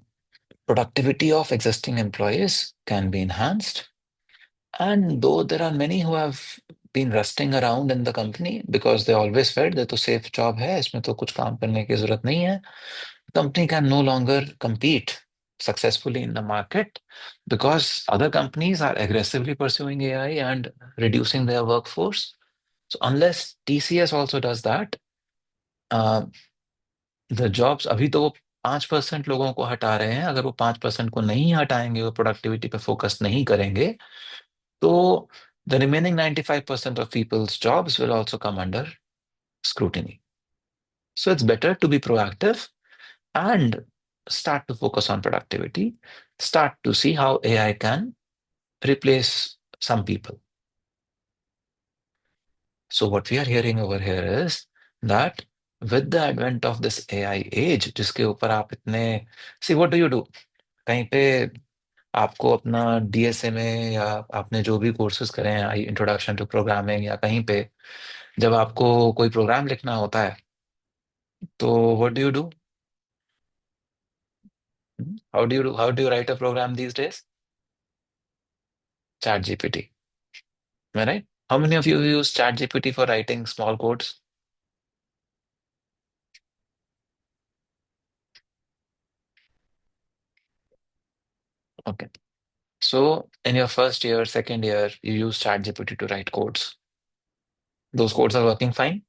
productivity of existing employees can be enhanced. And though there are many who have been rusting around in the company because they always felt that तो safe job है, इसमें तो कुछ काम करने की जरूरत नहीं है. Company can no longer compete successfully in the market because other companies are aggressively pursuing AI and reducing their workforce. So unless TCS also does that, uh, the jobs अभी तो वो 5% लोगों को हटा रहे हैं. अगर वो 5% को नहीं हटाएंगे, वो प्रोडक्टिविटी पे फोकस नहीं करेंगे, तो the remaining 95% of people's jobs will also come under scrutiny. So it's better to be proactive and start to focus on productivity, start to see how AI can replace some people. So what we are hearing over here is that with the advent of this AI age, जिसके ऊपर आप इतने see what do you do? कहीं पे आपको अपना DSA में या आपने जो भी कोर्सेज करे हैं इंट्रोडक्शन टू प्रोग्रामिंग या कहीं पे जब आपको कोई प्रोग्राम लिखना होता है तो what do you do? How do you write a program these days? ChatGPT. Right? How many of you use ChatGPT for writing small codes? Okay. So in your first year, second year, you use ChatGPT to write codes. Those codes are working fine.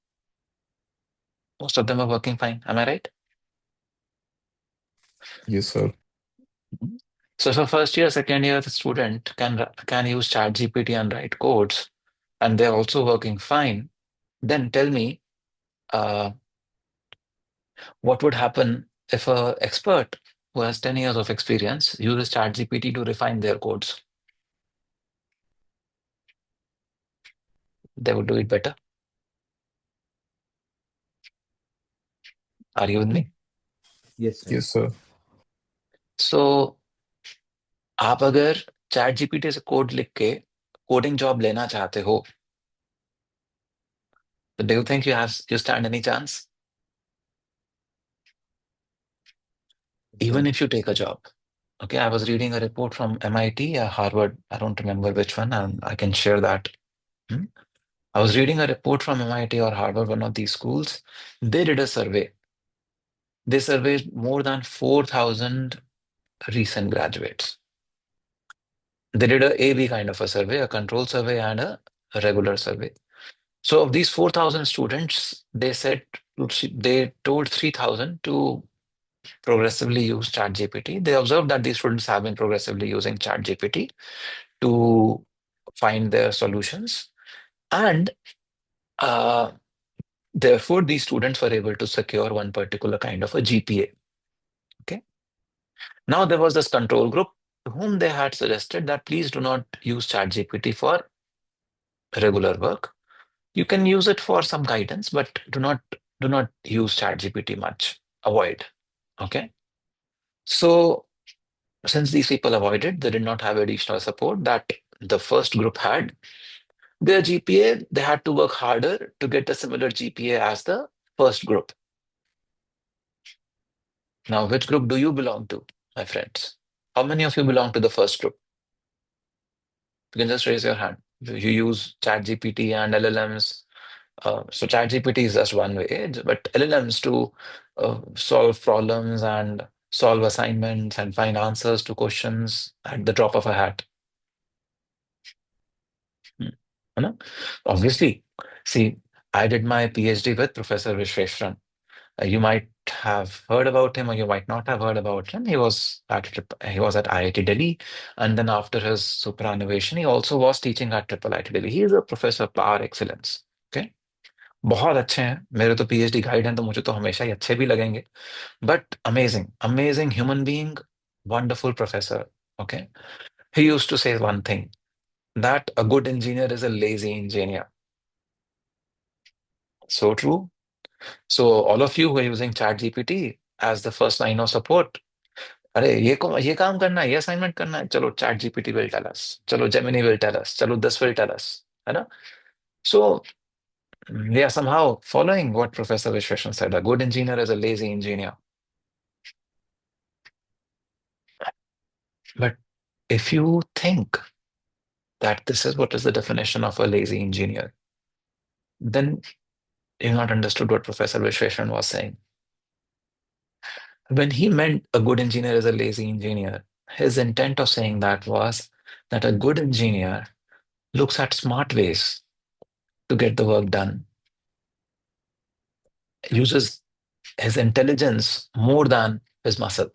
Most of them are working fine. Am I right? Yes, sir. Mhm. So if a first year, second year student can use ChatGPT and write codes, and they're also working fine, then tell me uh, what would happen if a expert who has 10 years of experience uses ChatGPT to refine their codes? They would do it better. Are you with me? Yes, sir. Yes, sir. So आप अगर chat GPT से code लिख के coding job लेना चाहते हो, तो do you think you stand any chance even if you take a job? Okay, I was reading a report from MIT, Harvard, I don't remember which one, and I can share that. Hmm? I was reading a report from MIT or Harvard, one of these schools. They did a survey. They surveyed more than 4,000 recent graduates. They did a A-B kind of a survey, a control survey and a regular survey. So of these 4,000 students, they told 3,000 to progressively use ChatGPT. They observed that these students have been progressively using ChatGPT to find their solutions. And uh, therefore, these students were able to secure one particular kind of a GPA. Okay. Now, there was this control group to whom they had suggested that please do not use ChatGPT for regular work. You can use it for some guidance, but do not use ChatGPT much. Avoid. Okay. So since these people avoided, they did not have additional support that the first group had. Their GPA, they had to work harder to get a similar GPA as the first group. Now, which group do you belong to, my friends? How many of you belong to the first group? You can just raise your hand. You use ChatGPT and LLMs. So ChatGPT is just one way, but LLMs to solve problems and solve assignments and find answers to questions at the drop of a hat. Hmm. You know? Obviously, see, I did my PhD with Professor Vishweshwaran. You might have heard about him, or you might not have heard about him. He was at IIT Delhi, and then after his superannuation, he also was teaching at IIIT Delhi. He is a professor par excellence. Okay, बहुत अच्छे हैं. मेरे तो PhD guide हैं, तो मुझे तो हमेशा ही अच्छे भी लगेंगे. But amazing, amazing human being, wonderful professor. Okay, he used to say one thing that a good engineer is a lazy engineer. So true. So all of you who are using ChatGPT as the first line of support, अरे ये काम करना है, ये assignment करना है, चलो ChatGPT will tell us, चलो जेमिनी विल टेल अस, चलो दिस विल टेल अस, है ना? सो we are somehow following what Professor Vishweshwaran said. A good engineer is a lazy engineer. But if you think that this is what is the definition of a lazy engineer, then you've not understood what Professor Vishweshwaran was saying. When he meant a good engineer is a lazy engineer, his intent of saying that was that a good engineer looks at smart ways to get the work done, uses his intelligence more than his muscle.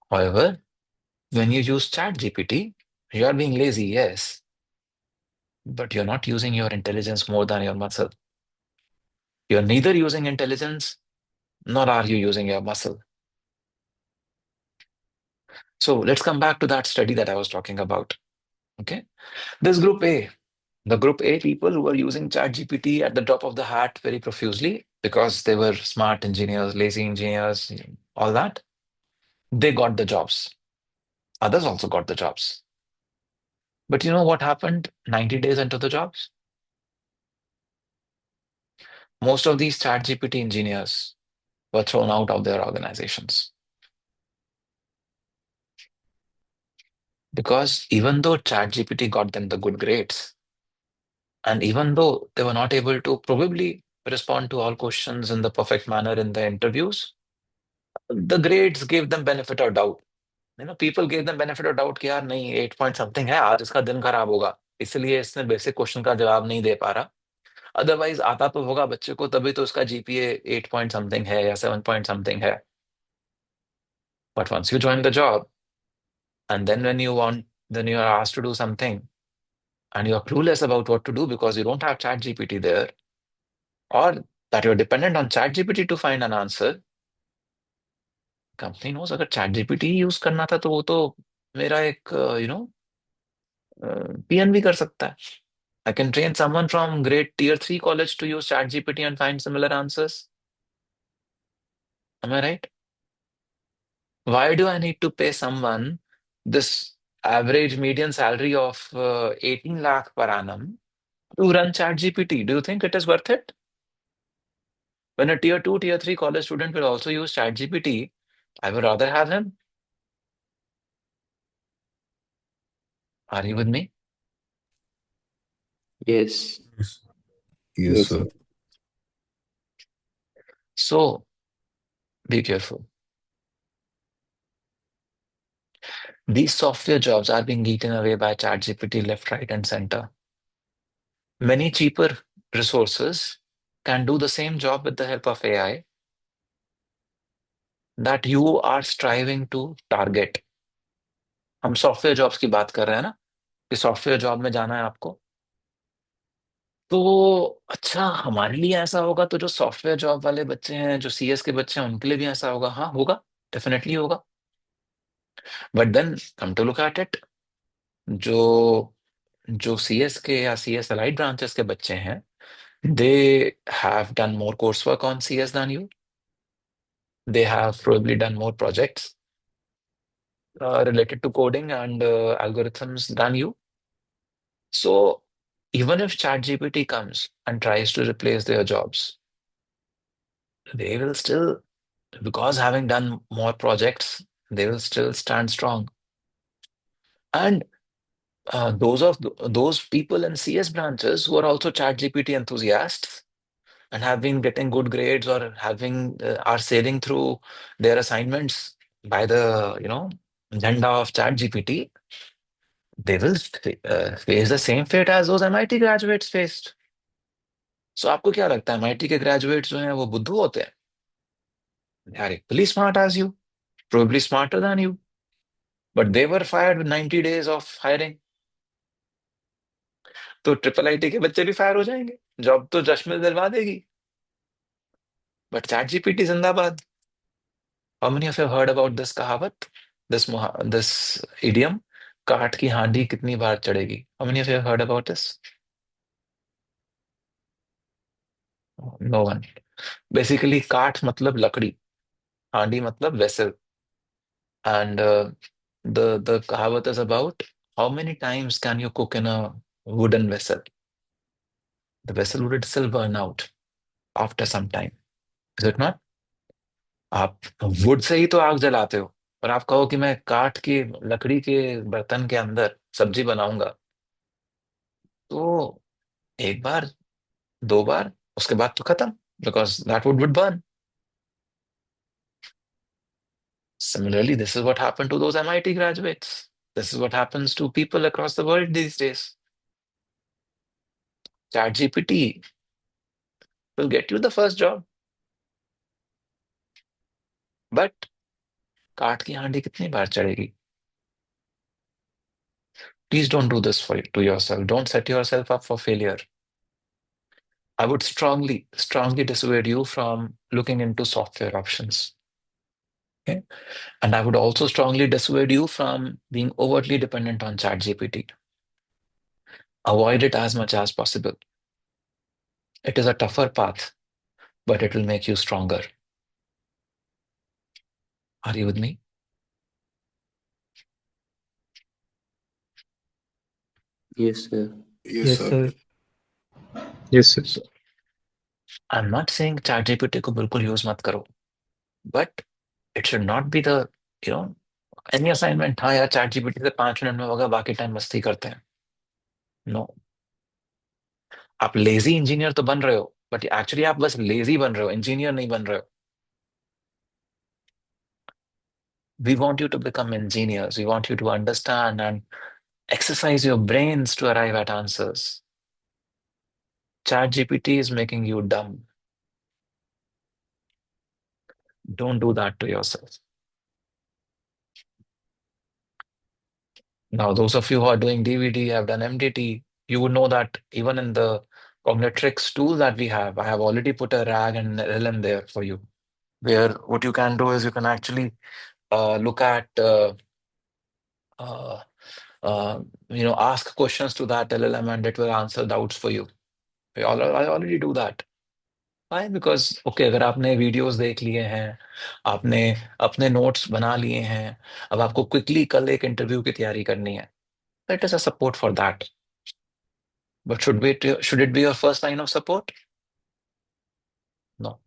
However, when you use ChatGPT, you are being lazy, yes, but you're not using your intelligence more than your muscle. You're neither using intelligence nor are you using your muscle. So let's come back to that study that I was talking about. Okay, this group A, the group A people who were using ChatGPT at the drop of the hat very profusely because they were smart engineers, lazy engineers, all that, they got the jobs. Others also got the jobs. But you know what happened 90 days into the jobs? Most of these ChatGPT engineers were thrown out of their organizations. Because even though ChatGPT got them the good grades, and even though they were not able to probably respond to all questions in the perfect manner in the interviews, the grades gave them benefit of doubt. People gave them benefit of doubt कि यार नहीं 8 point something है, आज इसका दिन खराब होगा, इसलिए इसने बेसिक क्वेश्चन का जवाब नहीं दे पा रहा. अदरवाइज आता तो होगा बच्चे को, तभी तो उसका जीपीए 8 point something है या 7 point something है. But once you join the job, and then then you are asked to do something, and you're clueless about what to do because you don't have ChatGPT there, or that you're dependent on ChatGPT to find an answer. Company knows अगर ChatGPT use करना था तो वो तो मेरा एक PN भी कर सकता है. I can train someone from grade tier 3 college to use ChatGPT and find similar answers. Am I right? Why do I need to pay someone this average median salary of 18 lakh per annum to run ChatGPT. Do you think it is worth it? When a tier 2, tier 3 college student will also use ChatGPT, I would rather have him. Are you with me? Yes. Yes, yes, Yes, sir. sir. So be careful. These software jobs are being eaten away by ChatGPT left, right, and center. Many cheaper resources can do the same job with the help of AI that you are striving to target. हम software jobs की बात कर रहे हैं ना कि software job में जाना है आपको। तो अच्छा, हमारे लिए ऐसा होगा तो जो सॉफ्टवेयर जॉब वाले बच्चे हैं, जो सीएस के बच्चे हैं, उनके लिए भी ऐसा होगा? हाँ, होगा, डेफिनेटली होगा। But then come to look at it, जो जो सीएस के या सीएस अलाइड ब्रांचेस के बच्चे हैं, they have done more course work on CS than you. They have probably done more projects related to coding and algorithms than you. So even if ChatGPT comes and tries to replace their jobs, they will still, because having done more projects, they will still stand strong. And those people in CS branches who are also ChatGPT enthusiasts and have been getting good grades or having are sailing through their assignments by the agenda of ChatGPT, they will face the same fate as those MIT graduates faced. So आपको क्या लगता है, MIT के graduates जो हैं वो बुद्धू होते हैं? They are equally smart as you, probably smarter than you, but they were fired with 90 days of hiring. तो ट्रिपल आईटी के बच्चे भी फायर हो जाएंगे, जॉब तो जश्न में दिलवा देगी, बट चैट जीपीटी जिंदाबाद। How many of you heard about this कहावत, दिस इडियम, काठ की हांडी कितनी बार चढ़ेगी? How many of you heard about this? No one. Basically काठ मतलब लकड़ी, हांडी मतलब वेसल, एंड the कहावत is about how many times can you cook in a wooden vessel? The vessel would itself burn out after some time, is it not? आप would say ही तो आग जलाते हो, और आप कहो कि मैं काठ के लकड़ी के बर्तन के अंदर सब्जी बनाऊंगा, तो एक बार, दो बार, उसके बाद तो खत्म, because that would burn. Similarly, this is what happened to those MIT graduates. This is what happens to people across the world these days. ChatGPT will get you the first job, but काठ की हांडी कितनी बार चढ़ेगी? Please don't do this to yourself. Don't set yourself up for failure. I would strongly, strongly dissuade you from looking into software options. Okay? And I would also strongly dissuade you from being overtly dependent on ChatGPT. Avoid it as much as possible. It is a tougher path, but it will make you stronger. Are you with me? Yes, sir. Yes, Yes, sir. sir. Yes, sir. So I'm not saying ChatGPT को बिल्कुल use मत करो, but it should not be the, you know, any assignment, हाँ यार ChatGPT से 5 minute में होगा, बाकी टाइम मस्ती करते हैं। नो, आप लेजी इंजीनियर तो बन रहे हो, बट एक्चुअली आप बस लेजी बन रहे हो, इंजीनियर नहीं बन रहे हो। We want you to become engineers. We want you to understand and exercise your brains to arrive at answers. ChatGPT is making you dumb. Don't do that to yourself. Now, those of you who are doing DVD, have done MDT, you would know that even in the Cognitrix tool that we have, I have already put a RAG and an LM there for you, where what you can do is you can actually look at, uh, ask questions to that LLM and it will answer doubts for you. I already do that. Why? Because okay अगर आपने videos देख लिए हैं, आपने अपने notes बना लिए हैं, अब आपको क्विकली कल एक इंटरव्यू की तैयारी करनी है, that is a support for that. But should it be your first line of support? No.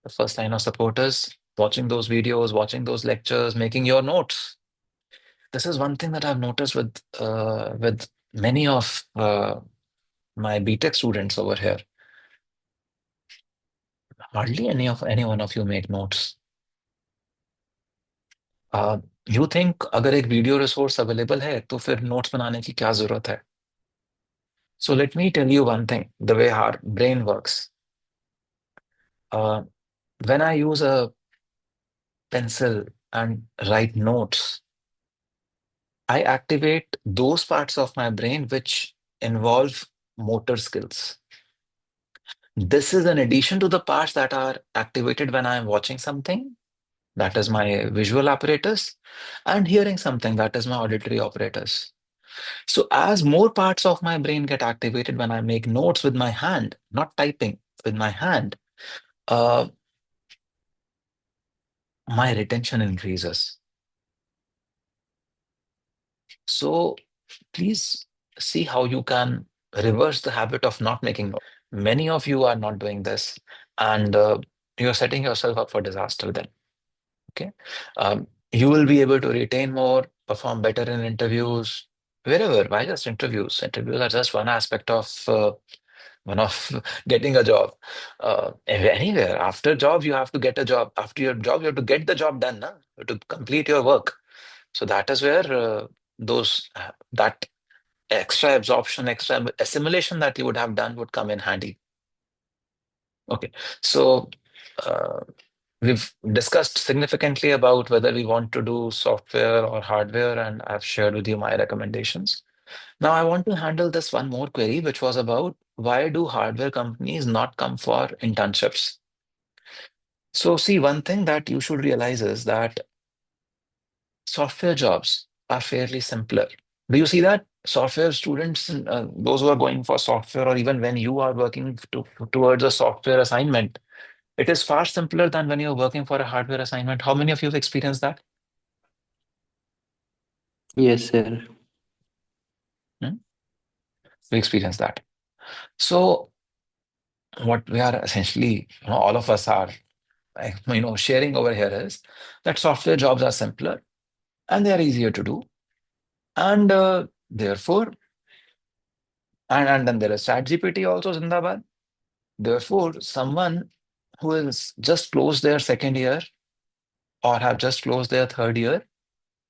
The first line of support is watching those videos, watching those lectures, making your notes. This is one thing that I've noticed with many of my B.Tech students over here. Hardly any one of you make notes. You think अगर एक video resource available है तो फिर notes बनाने की क्या जरूरत है? So let me tell you one thing, the way our brain works. Uh, when I use a pencil and write notes, I activate those parts of my brain which involve motor skills. This is in addition to the parts that are activated when I am watching something, that is my visual apparatus, and hearing something, that is my auditory apparatus. So, as more parts of my brain get activated when I make notes with my hand, not typing, with my hand, uh, my retention increases. So, please see how you can reverse the habit of not making notes. Many of you are not doing this, and you're setting yourself up for disaster then. Okay. You will be able to retain more, perform better in interviews, wherever. Why just interviews? Interviews are just one aspect of one of getting a job. Anywhere. After job, you have to get a job. After your job, you have to get the job done, na? You have to complete your work. So that is where that extra absorption, extra assimilation that you would have done would come in handy. Okay, so uh, we've discussed significantly about whether we want to do software or hardware, and I've shared with you my recommendations. Now, I want to handle this one more query, which was about why do hardware companies not come for internships? So, see, one thing that you should realize is that software jobs are fairly simpler. Do you see that? Software students, those who are going for software, or even when you are working towards a software assignment, it is far simpler than when you're working for a hardware assignment. How many of you have experienced that? Yes, sir. Hmm? We experienced that. So, what we are essentially, all of us are, sharing over here is that software jobs are simpler and they are easier to do, and therefore, and then there is ChatGPT also, Zindabad. Therefore, someone who has just closed their second year or have just closed their third year,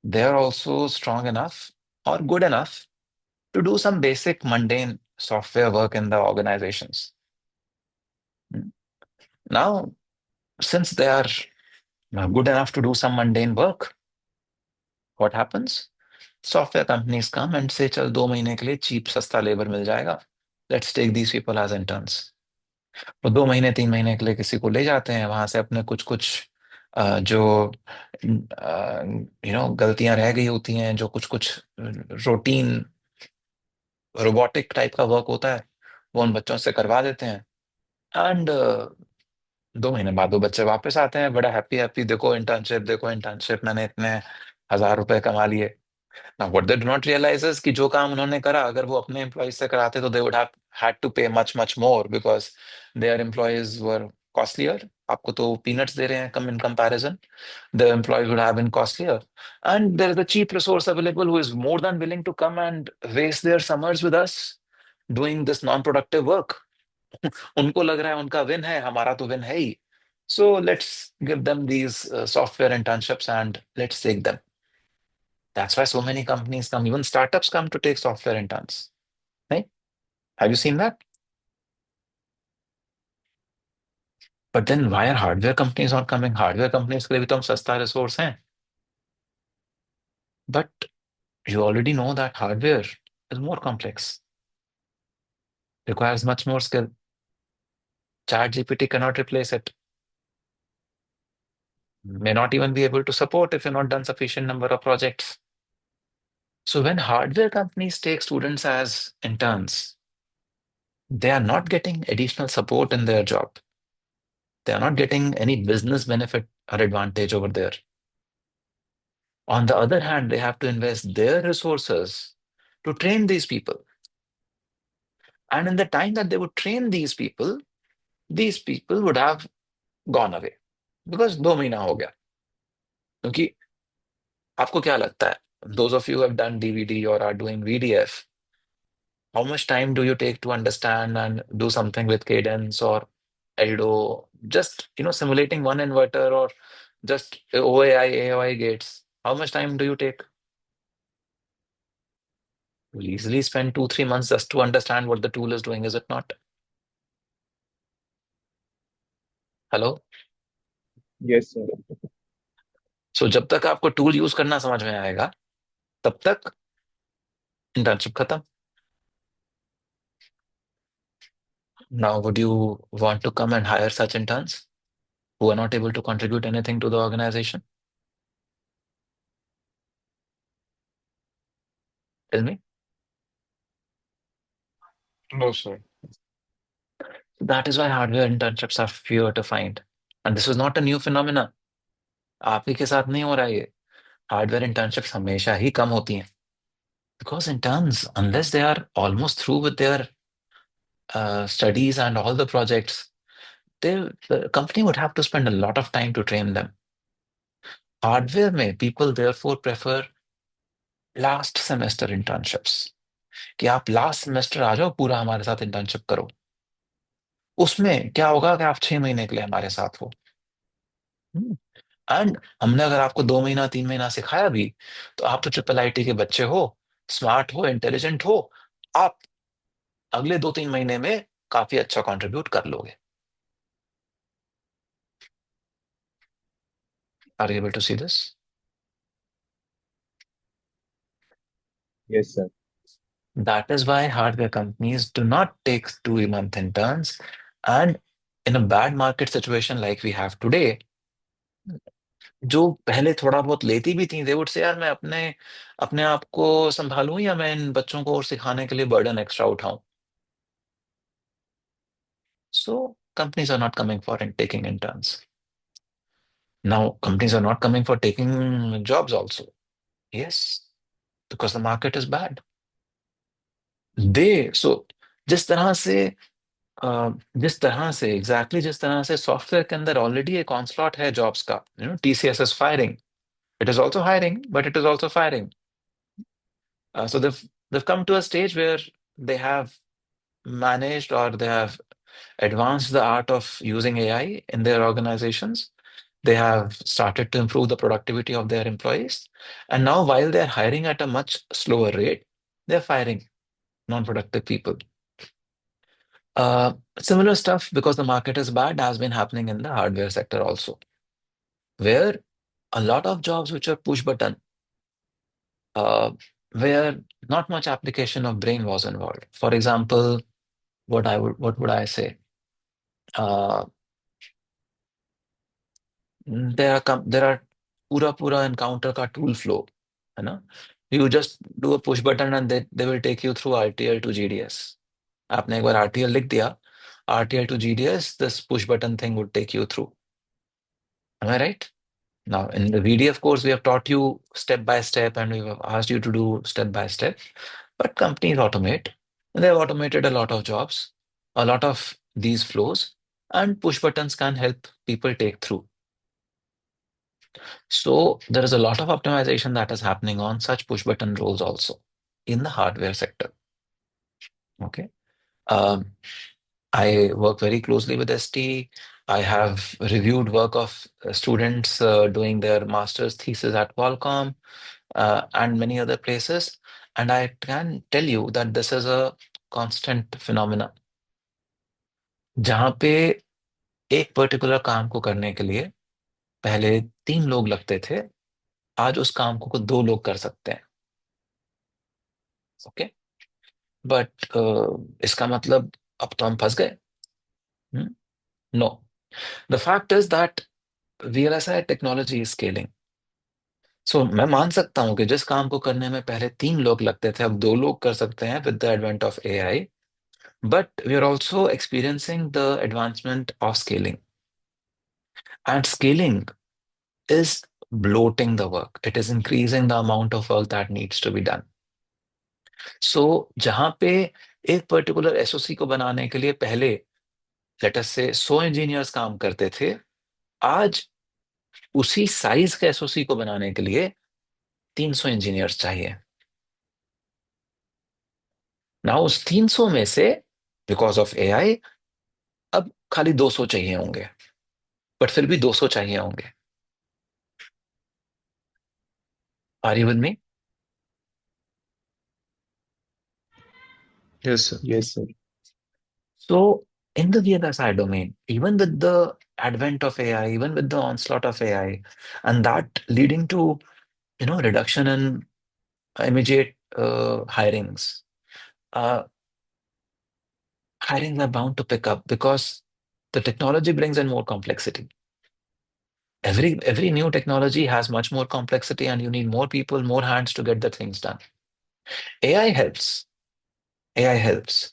they are also strong enough or good enough to do some basic mundane software work in the organizations. Hmm. Now, since they are good enough to do some mundane work, what happens? Software companies come and say, चल 2 महीने के लिए cheap सस्ता labor मिल जाएगा. Let's take these people as interns. वो 2 महीने 3 महीने के लिए किसी को ले जाते हैं, वहां से अपने कुछ कुछ जो गलतियां रह गई होती हैं, जो कुछ कुछ रूटीन रोबोटिक टाइप का वर्क होता है, वो उन बच्चों से करवा देते हैं. एंड 2 महीने बाद वो बच्चे वापस आते हैं बड़ा हैप्पी हैप्पी, देखो इंटर्नशिप मैंने इतने 1,000 रुपए कमा लिए. Now, what they do not realize is कि जो काम उन्होंने करा, अगर वो अपने एम्प्लॉइज से कराते तो they would have had to pay much more because their employees were costlier. आपको तो peanuts दे रहे हैं कम in comparison. The employees would have been costlier. And there is a cheap resource available who is more than willing to come and waste their summers with us doing this non-productive work. उनको लग रहा है उनका win है, हमारा तो win है ही. So let's give them these software internships and let's take them. That's why so many companies come, even startups come to take software interns. Right? Have you seen that? But then why are hardware companies not coming? Hardware companies के लिए भी तो हम सस्ता resource हैं. But you already know that hardware is more complex, requires much more skill. ChatGPT cannot replace it. May not even be able to support if you've not done sufficient number of projects. So when hardware companies take students as interns, They are not getting additional support in their job. They are not getting any business benefit or advantage over there. On the other hand, they have to invest their resources to train these people. And in the time that they would train these people would have gone away. Because 2 महीना हो गया. क्योंकि आपको क्या लगता है? Those of you who have done DVD or are doing VDF, how much time do you take to understand and do something with cadence or Eldo? Just, simulating one inverter or just OAI, AOI gates. How much time do you take? You'll easily spend 2, 3 months just to understand what the tool is doing, is it not? Hello? Yes, sir. So जब तक आपको tool use करना समझ में आएगा, तब तक internship खत्म. Now, would you want to come and hire such interns who are not able to contribute anything to the organization? Tell me. No, sir. That is why hardware internships are fewer to find. And this is not a new phenomena. आप ही के साथ नहीं हो रहा है ये. Hardware internships हमेशा ही कम होती हैं. Because interns, unless they are almost through with their studies and all the projects, the company would have to spend a lot of time to train them. Hardware में people therefore prefer last semester internships. कि आप last semester आ जाओ, पूरा हमारे साथ internship करो. उसमें क्या होगा कि आप 6 महीने के लिए हमारे साथ हो. एंड हमने अगर आपको 2 महीना 3 महीना सिखाया भी, तो आप तो IIIT के बच्चे हो, स्मार्ट हो, इंटेलिजेंट हो, आप अगले 2, 3 महीने में काफी अच्छा कंट्रीब्यूट कर लोगे. Are you able to see this? Yes, sir. That is why hardware companies do not take 2-month interns. And in a bad market situation like we have today, जो पहले थोड़ा बहुत लेती भी थी, they would say, यार मैं अपने अपने आप को संभालूं या मैं इन बच्चों को और सिखाने के लिए बर्डन एक्स्ट्रा उठाऊं. So companies are not coming for and taking interns. Now companies are not coming for taking jobs also. Yes, because the market is bad. So जिस तरह से जिस तरह से सॉफ्टवेयर के अंदर ऑलरेडी एक ऑनस्लॉट है जॉब्स का, TCS is firing. It is also hiring, but it is also firing. So they've come to a stage where they have managed or they have advanced the art of using AI in their organizations. They have started to improve the productivity of their employees. And now, while they're hiring at a much slower rate, they're firing non-productive people. Similar stuff, because the market is bad, has been happening in the hardware sector also, where a lot of jobs which are push button, where not much application of brain was involved. For example, what would I say? Uh, there are पूरा encounter का tool flow, है ना? You just do a push button and they will take you through RTL to GDS. आपने एक बार RTL लिख दिया, RTL to GDS, this push button thing would take you through. Am I right? Now, in the VDF course, we have taught you step by step and we have asked you to do step by step. But companies automate. They have automated a lot of jobs, a lot of these flows, and push buttons can help people take through. So there is a lot of optimization that is happening on such push button roles also in the hardware sector. Okay. Um, I work very closely with ST. I have reviewed work of students doing their master's thesis at Qualcomm and many other places. And I can tell you that this is a constant phenomena. जहाँ पे एक particular काम को करने के लिए पहले 3 लोग लगते थे, आज उस काम को 2 लोग कर सकते हैं. ओके. बट इसका मतलब अब तो हम फंस गए. No. The fact is that VLSI technology is scaling. So मैं मान सकता हूं कि जिस काम को करने में पहले 3 लोग लगते थे, अब 2 लोग कर सकते हैं with the advent of AI. But we are also experiencing the advancement of scaling. And scaling is bloating the work. It is increasing the amount of work that needs to be done. सो जहां पे एक particular SOC को बनाने के लिए पहले let us से 100 engineers काम करते थे, आज उसी साइज के एसओसी को बनाने के लिए 300 इंजीनियर्स चाहिए। ना उस 300 में से बिकॉज ऑफ एआई अब खाली 200 चाहिए होंगे, बट फिर भी 200 चाहिए होंगे। Are you with me? Yes, sir. Yes, sir. So in the VLSI domain, even with the advent of AI, even with the onslaught of AI, and that leading to reduction in immediate hirings, uh, hirings are bound to pick up because the technology brings in more complexity. Every new technology has much more complexity, and you need more people, more hands to get the things done. AI helps. AI helps.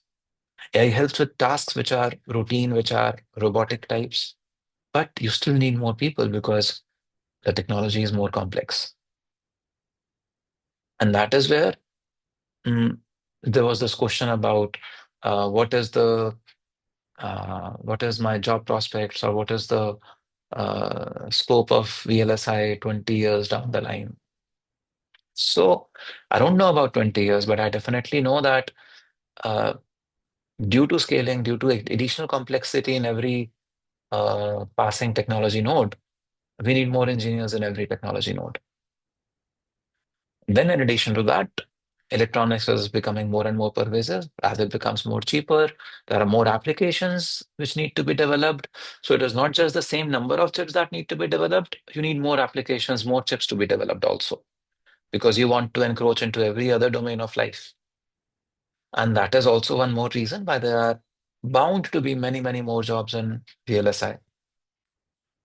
AI helps with tasks which are routine, which are robotic types, but you still need more people because the technology is more complex. And that is where mm, there was this question about what is what is my job prospects, or what is the scope of VLSI 20 years down the line. So I don't know about 20 years, but I definitely know that uh, due to scaling, due to additional complexity in every passing technology node, we need more engineers in every technology node. Then, in addition to that, electronics is becoming more and more pervasive as it becomes more cheaper. There are more applications which need to be developed. So it is not just the same number of chips that need to be developed. You need more applications, more chips to be developed also, because you want to encroach into every other domain of life. And that is also one more reason why there are bound to be many, many more jobs in VLSI.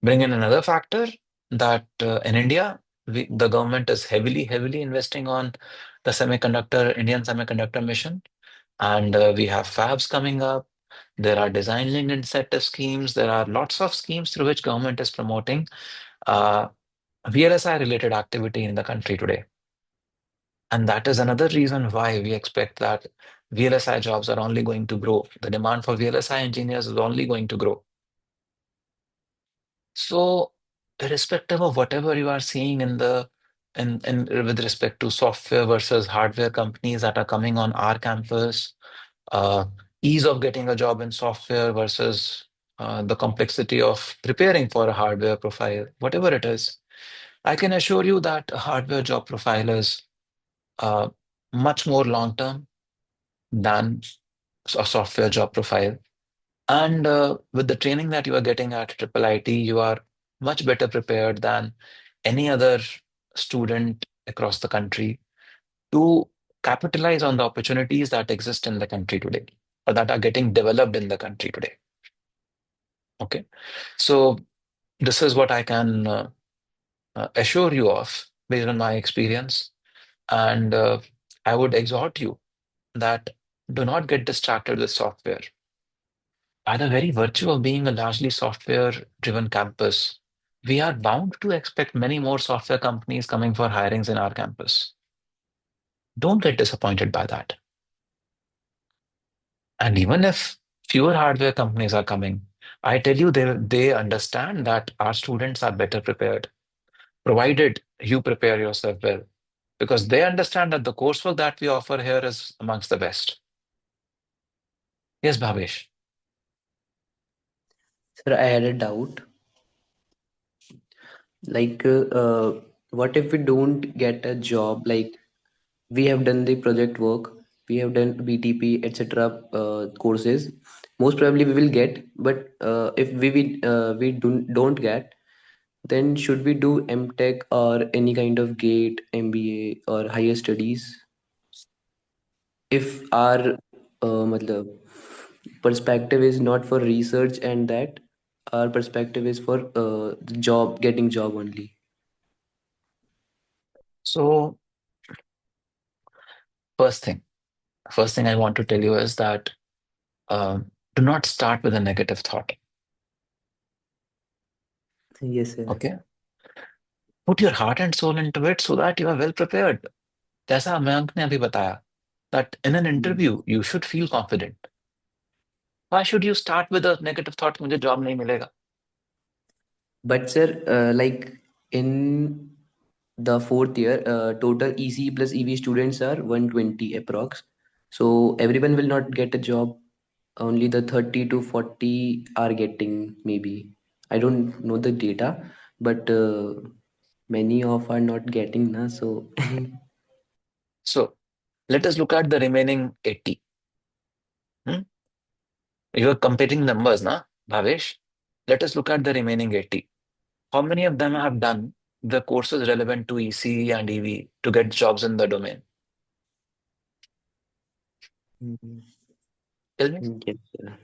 Bring in another factor that in India, the government is heavily investing on the Indian semiconductor mission. And we have fabs coming up. There are design-linked incentive schemes. There are lots of schemes through which government is promoting uh, VLSI-related activity in the country today. And that is another reason why we expect that VLSI jobs are only going to grow. The demand for VLSI engineers is only going to grow. So, irrespective of whatever you are seeing in with respect to software versus hardware companies that are coming on our campus, uh, ease of getting a job in software versus the complexity of preparing for a hardware profile, whatever it is, I can assure you that a hardware job profile is uh, much more long term than a software job profile. And with the training that you are getting at IIIT, you are much better prepared than any other student across the country to capitalize on the opportunities that exist in the country today, or that are getting developed in the country today. Okay. So this is what I can assure you of based on my experience. And I would exhort you that do not get distracted with software. By the very virtue of being a largely software-driven campus, we are bound to expect many more software companies coming for hirings in our campus. Don't get disappointed by that. And even if fewer hardware companies are coming, I tell you, they understand that our students are better prepared, provided you prepare yourself well, because they understand that the coursework that we offer here is amongst the best. Yes, Bhavesh. Sir, I had a doubt. Like, what if we don't get a job? Like, we have done the project work, we have done BTP, etc. Courses. Most probably we will get, but if we don't get, then should we do M.Tech or any kind of GATE, MBA or higher studies? If our matlab, perspective is not for research and that, our perspective is for the job, getting job only. So first thing, first thing I want to tell you is that Do not start with a negative thought. Yes, sir. Okay, put your heart and soul into it so that you are well prepared. जैसा मयंक ने अभी बताया, that in an interview you should feel confident. Why should you start with a negative thought? मुझे job नहीं मिलेगा. But sir, like in the fourth year, total ECE plus EV students are 120 approx. So everyone will not get a job. Only the 30 to 40 are getting, maybe. I don't know the data, but many of are not getting na. So So let us look at the remaining 80. Hmm? You are comparing numbers, na, Bhavesh? Let us look at the remaining 80. How many of them have done the courses relevant to ECE and EV to get jobs in the domain? mm, Tell me. yes, sir.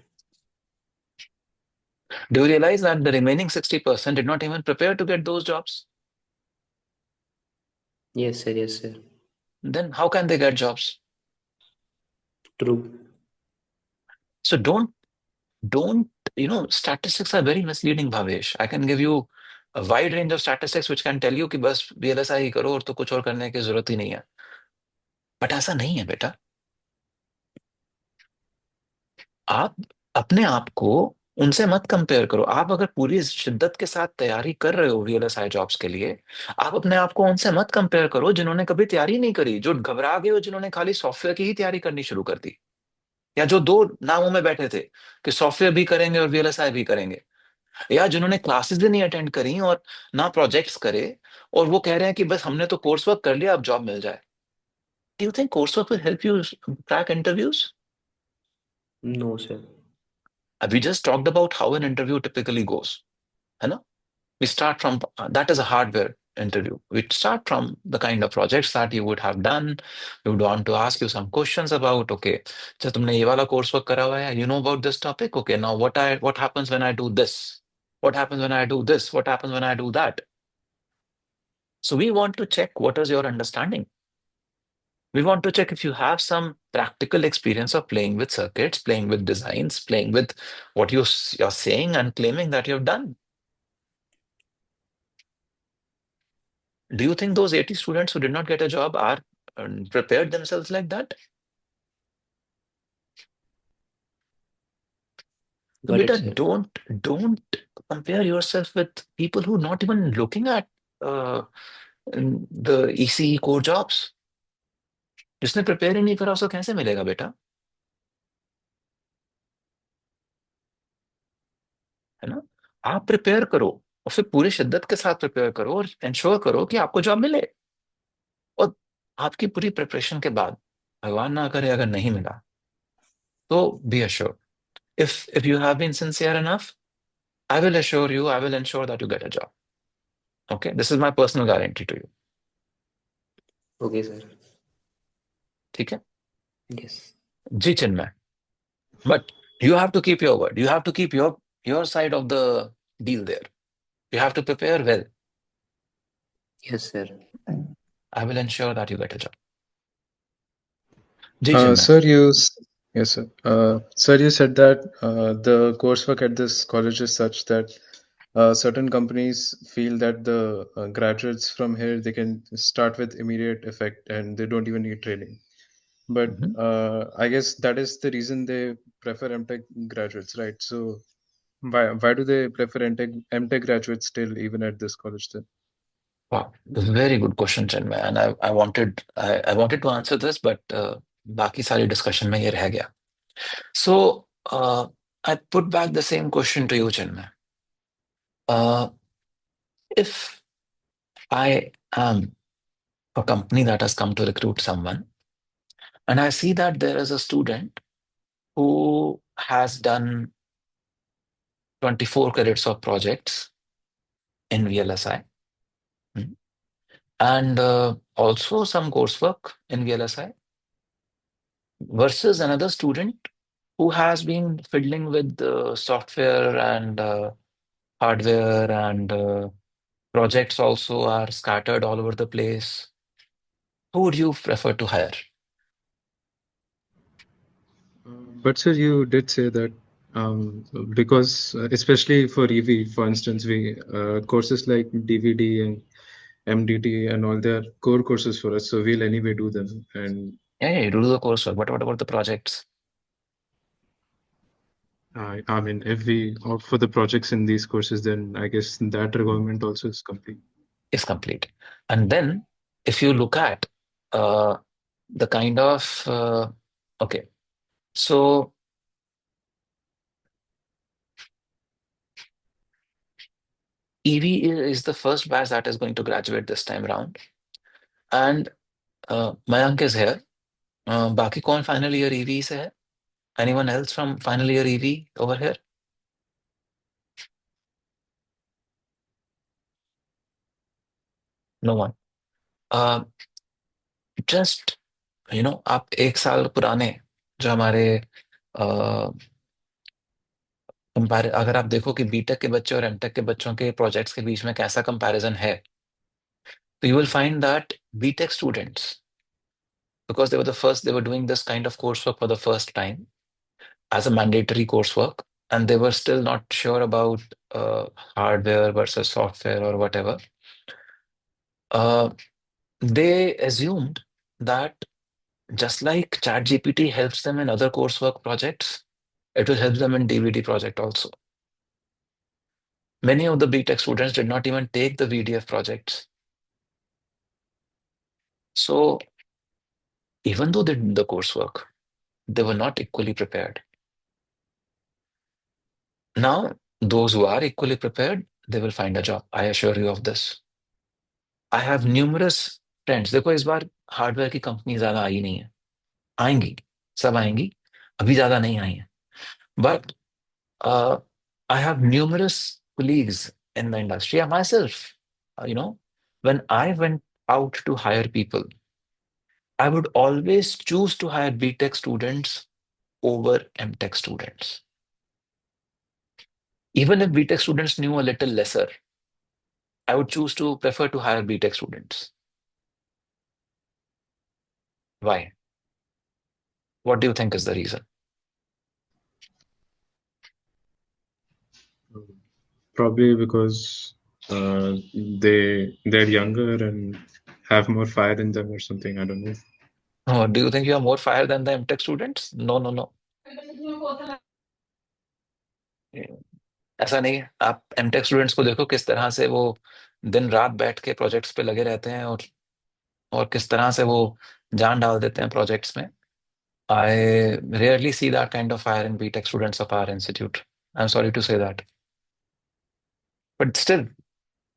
Do you realize that the remaining 60% did not even prepare to get those jobs? Yes, sir. Yes, sir. Then how can they get jobs? True. So don't, statistics are very misleading, Bhavesh. I can give you a wide range of statistics which can tell you कि बस VLSI ही करो और तो कुछ और करने की जरूरत ही नहीं है. बट ऐसा नहीं है बेटा. आप अपने आप को उनसे मत कंपेयर करो. आप अगर पूरी शिद्दत के साथ तैयारी कर रहे हो VLSI जॉब्स के लिए, आप अपने आप को उनसे मत कंपेयर करो जिन्होंने कभी तैयारी नहीं करी, जो घबरा गए हो, जिन्होंने खाली सॉफ्टवेयर की ही तैयारी करनी शुरू कर दी, या जो दो नामों में बैठे थे कि सॉफ्टवेयर भी करेंगे और VLSI भी करेंगे, या जिन्होंने क्लासेस भी नहीं अटेंड करी और ना प्रोजेक्ट्स करे और वो कह रहे हैं कि बस हमने तो कोर्स वर्क कर लिया, अब जॉब मिल जाए. Do you think course work will help you crack interviews? No, sir. We just talked about how an interview typically goes, है ना? We start from that is a hardware interview. We start from the kind of projects that you would have done. We would want to ask you some questions about, okay, so तुमने ये वाला course work करा हुआ है, you know about this topic, okay, now what happens when I do this? What happens when I do this? What happens when I do that? So we want to check what is your understanding. We want to check if you have some practical experience of playing with circuits, playing with designs, playing with what you're saying and claiming that you've done. Do you think those 80 students who did not get a job are prepared themselves like that? So Got it, beta, sir. don't compare yourself with people who not even looking at uh, the ECE core jobs. जिसने prepare ही नहीं करा उसको कैसे मिलेगा बेटा? है ना? आप प्रिपेयर करो और फिर पूरी शिद्दत के साथ प्रिपेयर करो और इंश्योर करो कि आपको जॉब मिले. और आपकी पूरी प्रिपरेशन के बाद भगवान ना करे अगर नहीं मिला तो B assured, if you have been sincere enough, I will assure you, I will ensure that you get a job. Okay, this is my personal guarantee to you. Okay, sir. ठीक है? Yes. Ji Chinmay. But you have to keep your word. You have to keep your side of the deal there. You have to prepare well. Yes, sir. I will ensure that you get a job. Ji Chinmay. Sir, yes, sir. Sir, you said that the coursework at this college is such that certain companies feel that the graduates from here they can start with immediate effect and they don't even need training. But Mhm. I guess that is the reason they prefer M.Tech graduates, right? So why do they prefer M.Tech graduates still even at this college then? Wow, very good question, Chinmay. And I wanted to answer this, but बाकी सारी discussion में ये रह गया. So I put back the same question to you, Chinmay. If I am a company that has come to recruit someone, and I see that there is a student who has done 24 credits of projects in VLSI, mm, and also some coursework in VLSI, versus another student who has been fiddling with software and hardware and projects also are scattered all over the place. Who would you prefer to hire? But sir, you did say that because especially for EV, for instance, we courses like DVD and MDT and all, they are core courses for us, so we'll anyway do them. And Yeah, yeah, you do the coursework, but what about the projects? I mean, if we opt for the projects in these courses, then I guess that requirement also is complete. Is complete. And then if you look at uh, the kind of okay, so EV is the first batch that is going to graduate this time around, and Mayank is here. बाकी कौन final year EV से है? Anyone else from final year EV over here? No one. Uh, just आप एक साल पुराने जो हमारे कंपेयर अगर आप देखो कि बीटेक के बच्चे और एमटेक के बच्चों के प्रोजेक्ट्स के बीच में कैसा कंपैरिजन है, तो you will find that BTech students, because they were the first, they were doing this kind of coursework for the first time as a mandatory coursework, and they were still not sure about hardware versus software or whatever. Uh, they assumed that just like ChatGPT helps them in other coursework projects, it will help them in DVD project also. Many of the B.Tech students did not even take the VDF projects. So even though they did the coursework, they were not equally prepared. Now, those who are equally prepared, they will find a job. I assure you of this. I have numerous friends. देखो इस बार hardware की company ज्यादा आई नहीं है, आएंगी, सब आएंगी, अभी ज्यादा नहीं आई है. But I have numerous colleagues in the industry. I myself, when I went out to hire people, I would always choose to hire B.Tech students over M.Tech students. Even if B.Tech students knew a little lesser, I would choose to prefer to hire B.Tech students. Why? What do you think is the reason? Probably because they're younger and have more fire in them or something. I don't know. Oh, do you think you are more fire than the M.Tech students? No, no, no. ऐसा नहीं है. आप M.Tech students को देखो किस तरह से वो दिन रात बैठ के प्रोजेक्ट्स पे लगे रहते हैं, और किस तरह से वो जान डाल देते हैं प्रोजेक्ट्स में. I rarely see that kind of fire in B.Tech students of our institute. I'm sorry to say that. But still,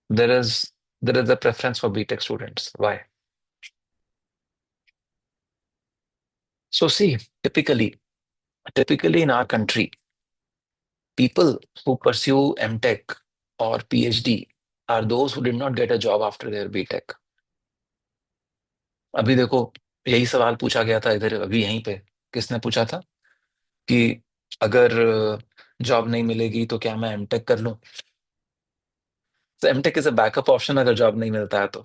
there is a preference for B.Tech students. Why? So see, typically in our country, people who pursue M.Tech or PhD are those who did not get a job after their B.Tech. अभी देखो, यही सवाल पूछा गया था इधर अभी यहीं पे. किसने पूछा था कि अगर जॉब नहीं मिलेगी तो क्या मैं एमटेक कर लूं? तो MTech is a backup option अगर जॉब नहीं मिलता है तो.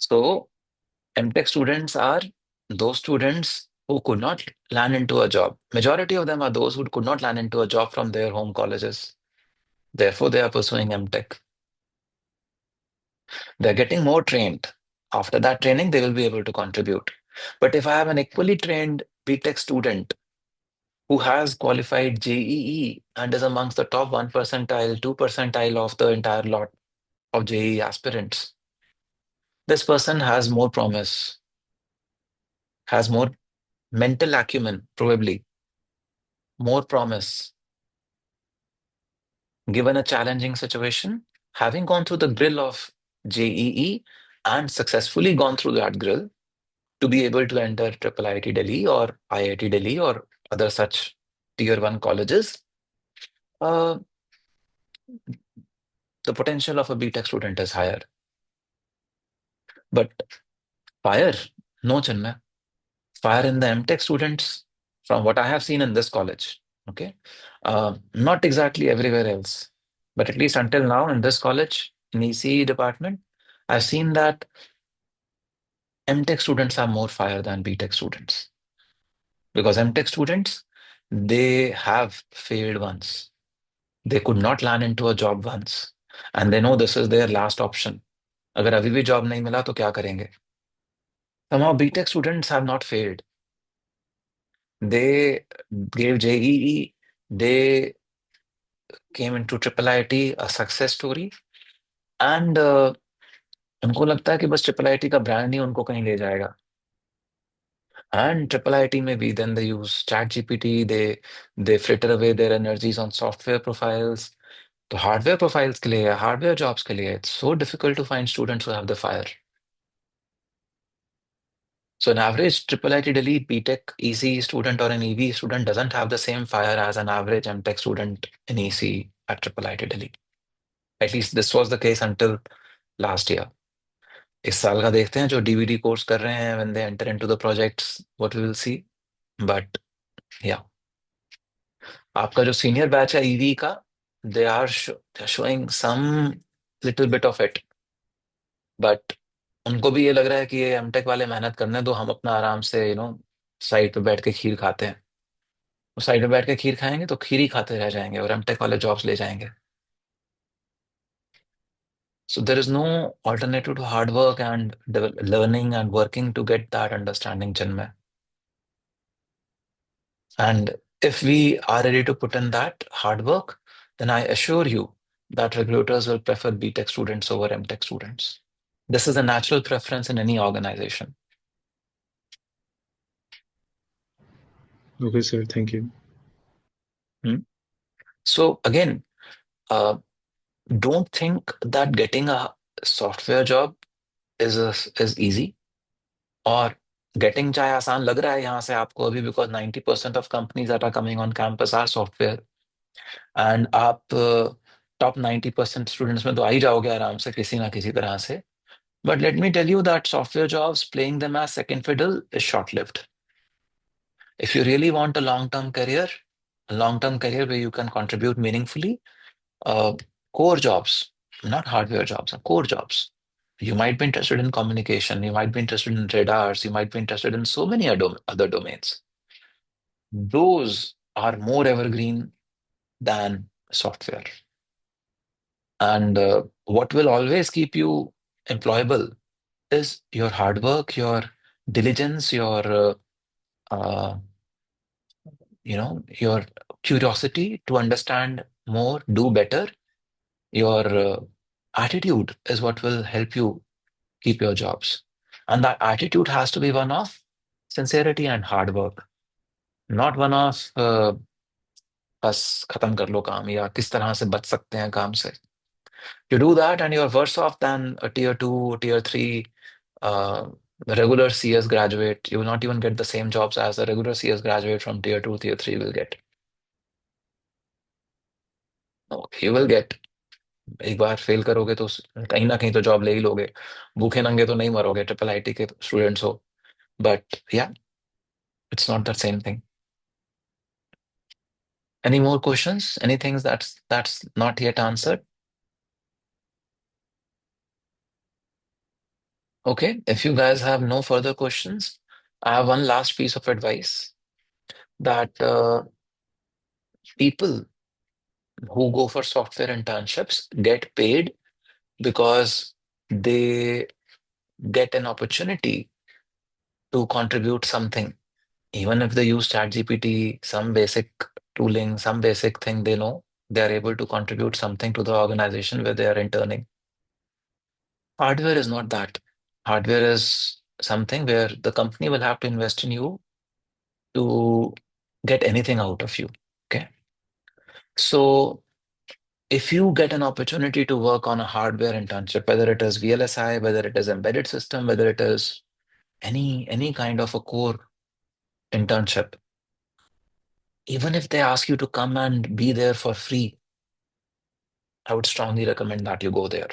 So MTech students are those students who could not land into a job. Majority of them are those who could not land into a job from their home colleges. Therefore, they are pursuing M.Tech. They're getting more trained. After that training, they will be able to contribute. But if I have an equally trained B.Tech student who has qualified JEE and is amongst the top 1 percentile, 2 percentile of the entire lot of JEE aspirants, this person has more promise, has more mental acumen, probably more promise, given a challenging situation, having gone through the grill of JEE and successfully gone through that grill to be able to enter IIIT Delhi or IIT Delhi or other such tier 1 colleges. The potential of a B.Tech student is higher. But fire, no Chinmay. Fire in the M.Tech students, from what I have seen in this college, okay? Not exactly everywhere else, but at least until now in this college, in ECE department, I've seen that M.Tech students have more fire than B.Tech students because M.Tech students, they have failed once. They could not land into a job once and they know this is their last option. अगर अभी भी job नहीं मिला तो क्या करेंगे? Somehow B.Tech students have not failed. They gave JEE, they came into IIIT, a success story, and उनको लगता है कि बस IIIT का ब्रांड ही उनको कहीं ले जाएगा. And IIIT maybe then they use ChatGPT, they fritter away their energies on software profiles. तो हार्डवेयर प्रोफाइल्स के लिए हार्डवेयर जॉब्स के लिए it's so difficult to find students who have the fire. So an average IIIT Delhi B.Tech ECE student or an EVE student doesn't have the same fire as an average M.Tech student in ECE at IIIT Delhi. At least this was the case until last year. इस साल का देखते हैं जो DVD course कर रहे हैं when they enter into the projects what we will see. But yeah, आपका जो सीनियर बैच है ईवी का they are showing some little bit of it. But उनको भी ये लग रहा है कि ये एमटेक वाले मेहनत करने दो हम अपना आराम से साइड पे बैठ के खीर खाते हैं. वो साइड पे बैठ के खीर खाएंगे तो खीर ही खाते रह जाएंगे और एमटेक वाले जॉब्स ले जाएंगे. So there is no alternative to hard work and learning and working to get that understanding जिनमें. And if we are ready to put in that hard work, then I assure you that recruiters will prefer B.Tech students over M.Tech students. This is a natural preference in any organization. Okay, sir. Thank you. So again, don't think that getting a software job is easy or getting चाहे आसान लग रहा है यहाँ से आपको अभी because 90% of companies that are coming on campus are software and आप top 90% students में तो आ ही जाओगे आराम से किसी ना किसी तरह से. But let me tell you that software jobs, playing them as second fiddle is short-lived. If you really want a long-term career where you can contribute meaningfully, core jobs, not hardware jobs, core jobs. You might be interested in communication, you might be interested in radars, you might be interested in so many other domains. Those are more evergreen than software. And what will always keep you employable is your hard work, your diligence, uh, your curiosity to understand more, do better. Your attitude is what will help you keep your jobs. And that attitude has to be one of sincerity and hard work, not one of बस खत्म कर लो काम या किस तरह से बच सकते हैं काम से. You do that and you're worse off than a tier 2, tier 3 uh, regular CS graduate. You will not even get the same jobs as a regular CS graduate from tier 2, tier 3 will get. No, you will get. एक बार fail करोगे तो कहीं ना कहीं तो job ले ही लोगे. भूखे नंगे तो नहीं मरोगे IIIT के स्टूडेंट्स हो. But yeah, it's not the same thing. Any more questions? Anything that's not yet answered? Okay, if you guys have no further questions, I have one last piece of advice that people who go for software internships get paid because they get an opportunity to contribute something. Even if they use ChatGPT, some basic tooling, some basic thing they know, they are able to contribute something to the organization where they are interning. Hardware is not that. Hardware is something where the company will have to invest in you to get anything out of you. Okay. So if you get an opportunity to work on a hardware internship, whether it is VLSI, whether it is embedded system, whether it is any kind of a core internship, even if they ask you to come and be there for free, I would strongly recommend that you go there.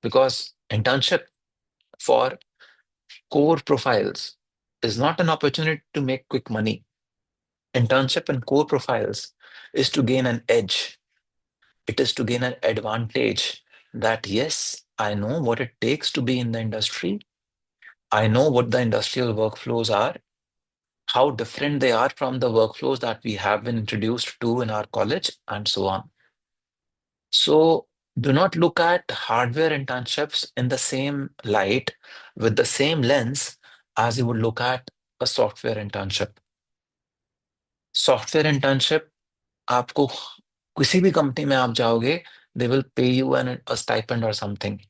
Because internship for core profiles is not an opportunity to make quick money. Internship in core profiles is to gain an edge. It is to gain an advantage that, yes, I know what it takes to be in the industry. I know what the industrial workflows are, how different they are from the workflows that we have been introduced to in our college, and so on. So do not look at hardware internships in the same light, with the same lens as you would look at a software internship. Software internship, आपको किसी भी company में आप जाओगे, they will pay you a stipend or something.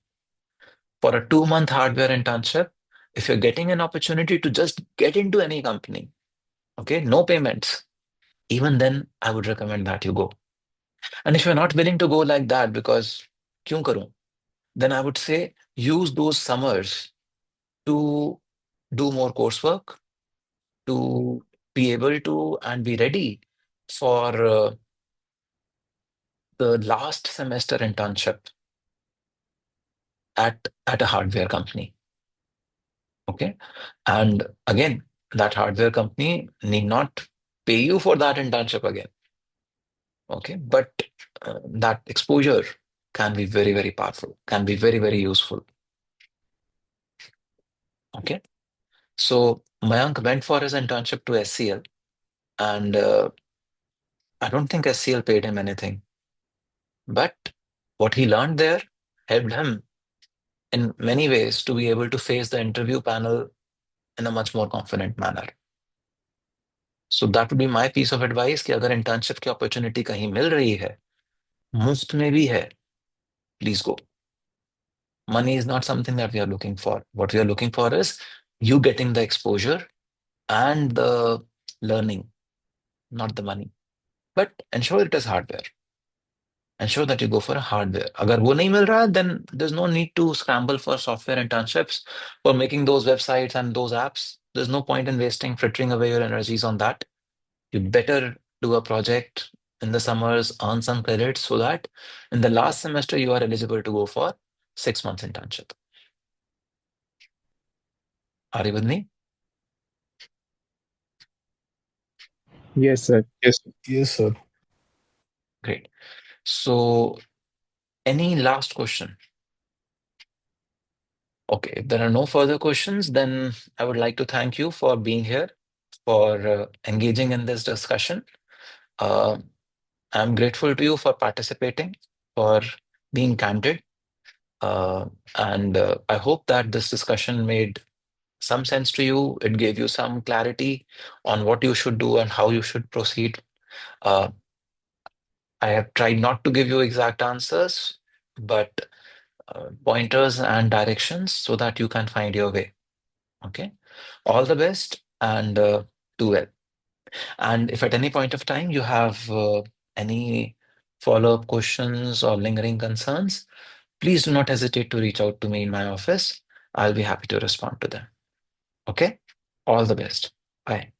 For a 2-month hardware internship, if you're getting an opportunity to just get into any company, okay, no payments, even then I would recommend that you go. And if you're not willing to go like that, because kyun karoon, then I would say use those summers to do more coursework, to be able to and be ready for the last semester internship at a hardware company. Okay. And again, that hardware company need not pay you for that internship again. Okay. But that exposure can be very, very powerful, can be very, very useful. Okay. So Mayank went for his internship to SCL, and I don't think SCL paid him anything. But what he learned there helped him in many ways to be able to face the interview panel in a much more confident manner. So that would be my piece of advice कि अगर internship की opportunity कहीं मिल रही है, मुफ्त में भी है, please go. Money is not something that we are looking for. What we are looking for is you getting the exposure and the learning, not the money. But ensure it is hardware. Ensure that you go for a hardware. अगर वो नहीं मिल रहा, then there's no need to scramble for software internships, for making those websites and those apps. There's no point in wasting, frittering away your energies on that. You better do a project in the summers, earn some credits so that in the last semester you are eligible to go for 6 months internship. Are you with me? Yes, sir. Yes. Yes, sir. Great. So, any last question? Okay, if there are no further questions, then I would like to thank you for being here, for engaging in this discussion. Uh, I'm grateful to you for participating, for being candid. Uh, and I hope that this discussion made some sense to you. It gave you some clarity on what you should do and how you should proceed. Uh, I have tried not to give you exact answers, but pointers and directions so that you can find your way. Okay. All the best and do well. And if at any point of time you have any follow-up questions or lingering concerns, please do not hesitate to reach out to me in my office. I'll be happy to respond to them. Okay? All the best. Bye.